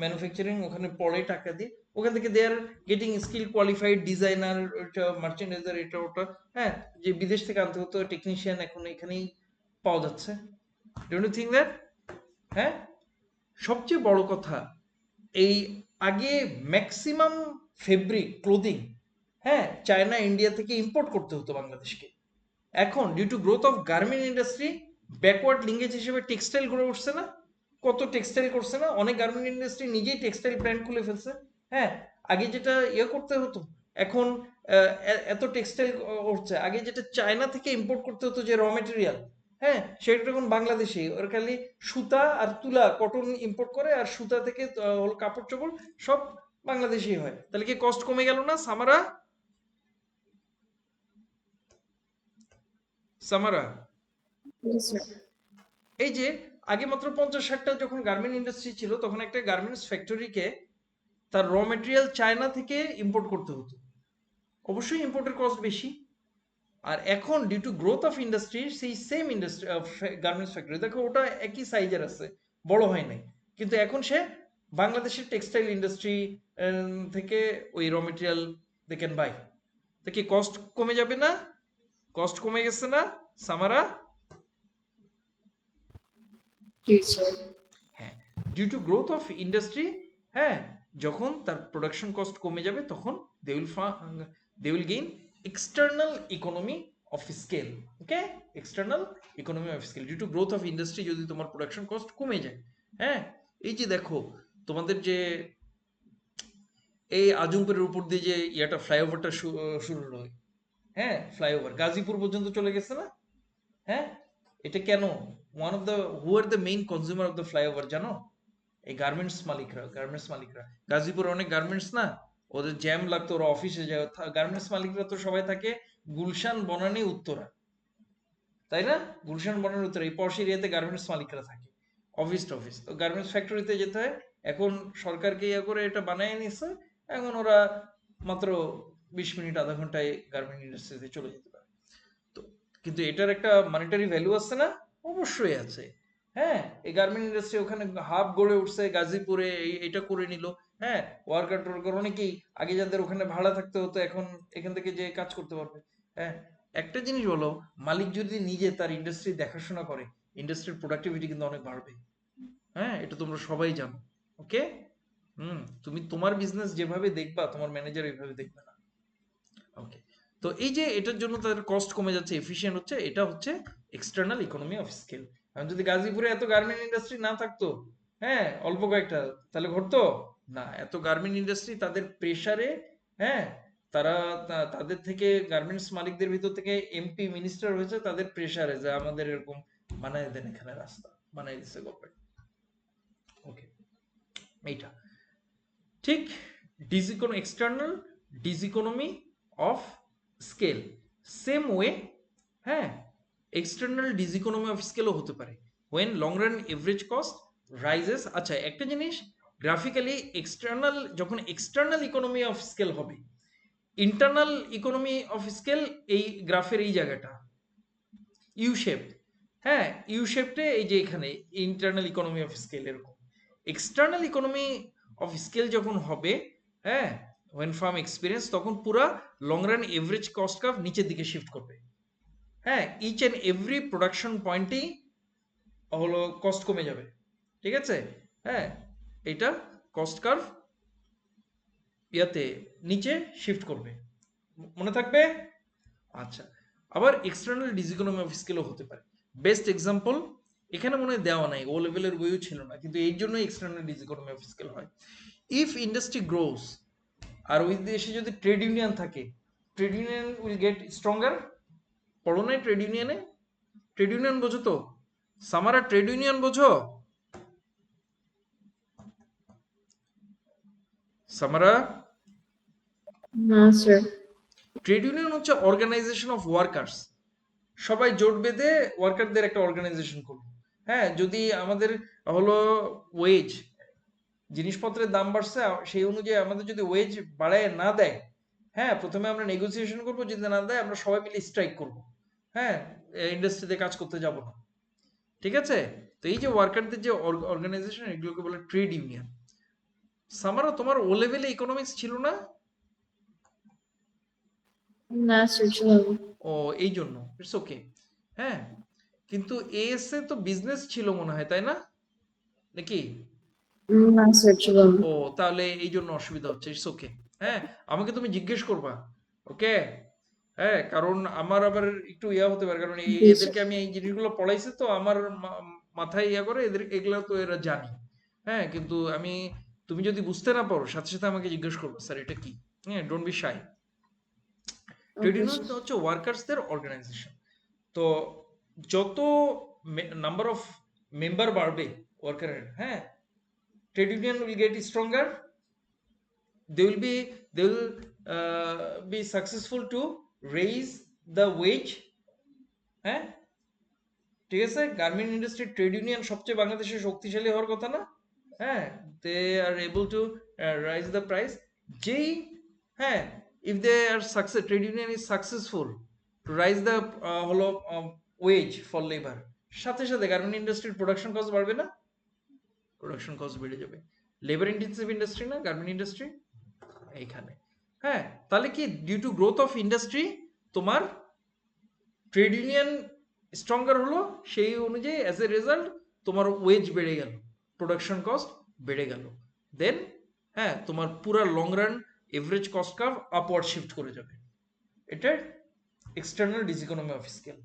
ম্যানুফ্যাকচারিং, ওখানে পড়ে টাকা দিয়ে, ওখান থেকে they are getting skill qualified designer, ওইটা মার্চেন্ডাইজার, এটা ওটা, হ্যাঁ, যে বিদেশ থেকে আনতে হতো টেকনিশিয়ান, এখন এখানেই পাওয়া যাচ্ছে। Don't you think that? হ্যাঁ, সবচেয়ে বড় কথা, এই আগে ম্যাক্সিমাম ফেব্রিক ক্লোদিং, হ্যাঁ, চায়না ইন্ডিয়া থেকে ইম্পোর্ট করতে হতো বাংলাদেশকে। এখন due to growth of garment industry backward linkage হিসেবে টেক্সটাইল গড়ে উঠছে না, কত টেক্সটাইল করছে না, অনেক গার্মেন্ট ইন্ডাস্ট্রি নিজেই টেক্সটাইল প্ল্যান্ট খুলে ফেলছে। হ্যাঁ, আগে যেটা করতে হতো, এখন এত টেক্সটাইল হচ্ছে, আগে যেটা চায়না থেকে ইম্পোর্ট করতে হতো যে র মেটেরিয়াল, হ্যাঁ সেটা এখন বাংলাদেশে ওর খালি সুতা আর তুলা কটন ইম্পোর্ট করে, আর সুতা থেকে কাপড় চোপড় সব বাংলাদেশেই হয়। তাহলে কি কস্ট কমে গেল না? সামারা সামারা Yes, sir. এই যে আগে মাত্র 50-60টা যখন গার্মেন্ট ইন্ডাস্ট্রি ছিল, তখন একটা গার্মেন্টস ফ্যাক্টরিকে তার র মেটেরিয়াল চায়না থেকে ইম্পোর্ট করতে হতো, অবশ্যই ইম্পোর্টের কস্ট বেশি। আর এখন due to growth of industry, সেই সেম ইন্ডাস্ট্রি গার্মেন্টস ফ্যাক্টরি, দেখো ওটা একই সাইজের আছে, বড় হয় নাই, কিন্তু এখন সে বাংলাদেশের টেক্সটাইল ইন্ডাস্ট্রি থেকে ওই র মেটেরিয়াল দে ক্যান বাই। তো কি কস্ট কমে যাবে না? কস্ট কমে গেছে না সামারা? Yes, sir. হ্যাঁ, due to growth of industry, হ্যাঁ যখন তার প্রোডাকশন কস্ট কমে যাবে তখন they will gain external economy of scale. Okay, external economy of scale due to growth of industry, যদি তোমার প্রোডাকশন কস্ট কমে যায়। হ্যাঁ, এই যে দেখো তোমাদের যে এই আজমপুরের উপর দিয়ে যে ফ্লাইওভারটা শুরু হয়, হ্যাঁ ফ্লাইওভার গাজীপুর পর্যন্ত চলে গেছে না? হ্যাঁ, এটা কেন? One of the who are the main consumer of the flyover জানো? এই গার্মেন্টস মালিকরা। গাজীপুরে অনেক গার্মেন্টস না, ওদের জ্যাম লাগতো, ওরা অফিসে যায়। গার্মেন্টস মালিকরা তো সবাই থাকে গুলশান, বনানী, উত্তরা, তাই না? গুলশান, বনানী, উত্তরা, এই পশ এরিয়াতে গার্মেন্টস মালিকরা থাকে, অফিস তো গার্মেন্টস ফ্যাক্টরিতে যেতে হয়। এখন সরকারকে করে এটা বানায় নিচ্ছে, এখন ওরা মাত্র 20 মিনিট আধা ঘন্টায় গার্মেন্ট ইন্ডাস্ট্রিতে চলে যেতে পারে। তো কিন্তু এটার একটা মনিটারি ভ্যালু আছে না? অবশ্যই আছে। হ্যাঁ, এই গার্মেন্ট ইন্ডাস্ট্রি ওখানে হাব গড়ে উঠছে গাজীপুরে, এটা করে নিল। হ্যাঁ, ওয়ার্কার টোয়ার্কার অনেকেই আগে যাদের ওখানে ভাড়া থাকতে হতো, এখন এখান থেকে যে কাজ করতে পারবে। হ্যাঁ, একটা জিনিস বলো, মালিক যদি নিজে তার ইন্ডাস্ট্রি দেখাশোনা করে, ইন্ডাস্ট্রির প্রোডাক্টিভিটি কিন্তু অনেক বাড়বে। হ্যাঁ, এটা তোমরা সবাই জানো। ওকে, তুমি তোমার বিজনেস যেভাবে দেখবা, তোমার ম্যানেজার এইভাবে দেখবে না। ওকে, তো এই যে এটার জন্য তাদের কস্ট কমে যাচ্ছে, এফিশিয়েন্ট হচ্ছে, এটা হচ্ছে এক্সটার্নাল ইকোনমি অফ স্কেল। এখন যদি গাজীপুরে এত গার্মেন্ট ইন্ডাস্ট্রি না থাকতো, হ্যাঁ অল্প কয়েকটা, তাহলে ঘটতো না? এত গার্মেন্ট ইন্ডাস্ট্রি তাদের প্রেসারে, হ্যাঁ তারা তাদের থেকে গার্মেন্টস মালিকদের ভিতর থেকে এমপি মিনিস্টার হয়েছে তাদের প্রেসারে, যে আমাদের এরকম বানাই দেন, এখানে রাস্তা বানাই দিচ্ছে গভর্নমেন্ট। ওকে, এইটা ঠিক external diseconomy of scale. Same way, হ্যাঁ এক্সটার্নাল ডিসইকোনমি অফ স্কেলও হতে পারে when long run average cost rises. আচ্ছা, একটা জিনিস গ্রাফিক্যালি, যখন এক্সটার্নাল ইকোনমি অফ স্কেল হবে, ইন্টারনাল ইকোনমি অফ স্কেল এই গ্রাফের এই জায়গাটা ইউ শেপ, হ্যাঁ ইউ শেপটে, এই যে এখানে ইন্টারনাল ইকোনমি অফ স্কেল এরকম। এক্সটার্নাল ইকোনমি অফ স্কেল যখন হবে, হ্যাঁ when ফার্ম এক্সপিরিয়েন্স, তখন পুরা long run average cost curve নিচের দিকে শিফট করবে। হ্যাঁ, ইচ অ্যান্ড এভরি প্রোডাকশন পয়েন্টেই হলো কস্ট কমে যাবে। ঠিক আছে? হ্যাঁ, এটা কস্ট কার্ভ ইয়াতে নিচে শিফট করবে, মনে থাকবে? আচ্ছা, আবার এক্সটার্নাল ডিসইকোনমি অফ স্কেলও হতে পারে। বেস্ট এক্সাম্পল এখানে মনে হয় দেওয়া নাই, ও লেভেলের বইও ছিল না, কিন্তু এই জন্যই এক্সটার্নাল ডিসইকোনমি অফ স্কেল হয়। ইফ ইন্ডাস্ট্রি গ্রোস, আর ওই দেশে যদি ট্রেড ইউনিয়ন থাকে, trade union will get stronger. পড়ো নাই ট্রেড ইউনিয়নে? ট্রেড ইউনিয়ন বোঝো তো? সামারা ট্রেড ইউনিয়ন বোঝো? সামারা, No, sir. ট্রেড ইউনিয়ন হচ্ছে অর্গানাইজেশন অফ ওয়ার্কার্স। সবাই জোট বেঁধে ওয়ার্কারদের একটা অর্গানাইজেশন করবে। হ্যাঁ, যদি আমাদের হলো ওয়েজ, জিনিসপত্রের দাম বাড়ছে, সেই অনুযায়ী আমাদের যদি ওয়েজ বাড়ায় না দেয়, হ্যাঁ প্রথমে আমরা নেগোসিয়েশন করবো, যদি না দেয় আমরা সবাই মিলে স্ট্রাইক করব। হ্যাঁ, ইন্ডাস্ট্রিতে কাজ করতে যাব না। ঠিক আছে? তো এই যে ওয়ার্কারদের যে অর্গানাইজেশন, এগুলোকে বলে ট্রেড ইউনিয়ন। সামারা, তোমার ও লেভেলে ইকোনমিক্স ছিল না? No, sir. Chilo. ও, এই জন্য ইটস ওকে। হ্যাঁ, কিন্তু এএসএ তো বিজনেস ছিল মনে হয়, তাই না? নাকি? No, sir. Chilo. ও, তাহলে এই জন্য অসুবিধা হচ্ছে, ইটস ওকে। হ্যাঁ, আমাকে তুমি জিজ্ঞেস করবা, ওকে? হ্যাঁ, কারণ আমার আবার একটু ইয়া হতে পারে, কারণ জি, স্যার। এদেরকে আমি এই জিনিসগুলো পড়াইছি, তো আমার মাথায় ইয়া করে, এগুলা তো এরা জানি। হ্যাঁ, কিন্তু তুমি যদি বুঝতে না পারো সাথে সাথে আমাকে জিজ্ঞেস করবো, স্যার এটা কি। হ্যাঁ, don't be shy. Trade Okay, union sir. হচ্ছে ওয়ার্কার্সদের অর্গানাইজেশন। তো যত নাম্বার অফ মেম্বার বাড়বে ওয়ার্কারের, হ্যাঁ, trade union will get stronger. They will be successful to raise the wage. হ্যাঁ, ঠিক আছে। গার্মেন্ট ইন্ডাস্ট্রি ট্রেড ইউনিয়ন সবচেয়ে বাংলাদেশে শক্তিশালী হওয়ার কথা না? হ্যাঁ, they are able to raise the price. যেই, হ্যাঁ, if they are success, trade union is successful to raise the হলো ওয়েজ ফর লেবার, সাথে সাথে গার্মেন্ট ইন্ডাস্ট্রির প্রোডাকশন কস্ট বাড়বে না? প্রোডাকশন কস্ট বেড়ে যাবে। লেবার ইন্টেন্সিভ ইন্ডাস্ট্রি না গার্মেন্ট ইন্ডাস্ট্রি এইখানে। হ্যাঁ, তাহলে কি due to growth of industry তোমার ট্রেড ইউনিয়ন স্ট্রঙ্গার হলো, সেই অনুযায়ী অ্যাজ এ রেজাল্ট তোমার ওয়েজ বেড়ে গেল, প্রোডাকশন কস্ট বেড়ে গেল, দেন হ্যাঁ তোমার পুরো long run average cost curve upward shift করে যাবে। এটা এক্সটার্নাল ডিসইকোনমি অফ স্কেল।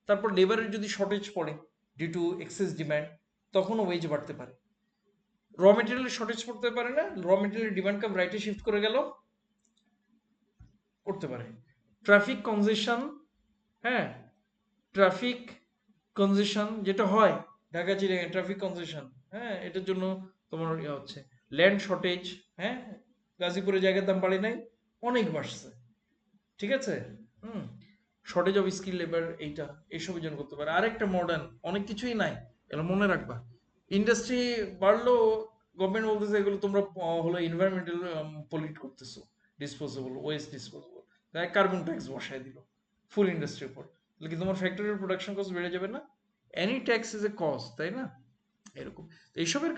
তারপর লেবারের যদি শর্টেজ পড়ে ডিউ টু এক্সেস ডিমান্ড, তখনও ওয়েজ বাড়তে পারে। র মেটেরিয়ালের শর্টেজ পড়তে পারে না, র মেটেরিয়ালের ডিমান্ড কার্ভ রাইটে শিফট করে গেল, করতে পারে। ট্রাফিক কনজেশন, হ্যাঁ, ট্রাফিক কনজেশন যেটা হয় ঢাকা চিড়িয়াখানা ট্রাফিক কনজেশন, হ্যাঁ, এটার জন্য তোমার ইয়ে হচ্ছে। ল্যান্ড শর্টেজ, হ্যাঁ, গাজীপুরে জায়গার দাম বাড়ে নাই, অনেক বাড়ছে, ঠিক আছে। শর্টেজ অফ স্কিল লেবার, এইটা এইসবের জন্য করতে পারে। আরেকটা মডার্ন অনেক কিছুই নাই, এগুলো মনে রাখবা। ইন্ডাস্ট্রি বাড়লো, গভর্নমেন্ট বলতেছে এগুলো তোমরা হলো এনভায়রনমেন্টাল পলিউট করতেছো, ডিসপোজেবল ওয়েস্ট ডিসপোজেবল, তাই কার্বন ট্যাক্স বসায় দিল ফুল ইন্ডাস্ট্রির উপর। তাহলে কি তোমার ফ্যাক্টরির প্রোডাকশন কস্ট বেড়ে যাবে না? Any tax is a cost, তাই না? এরকম এইসবের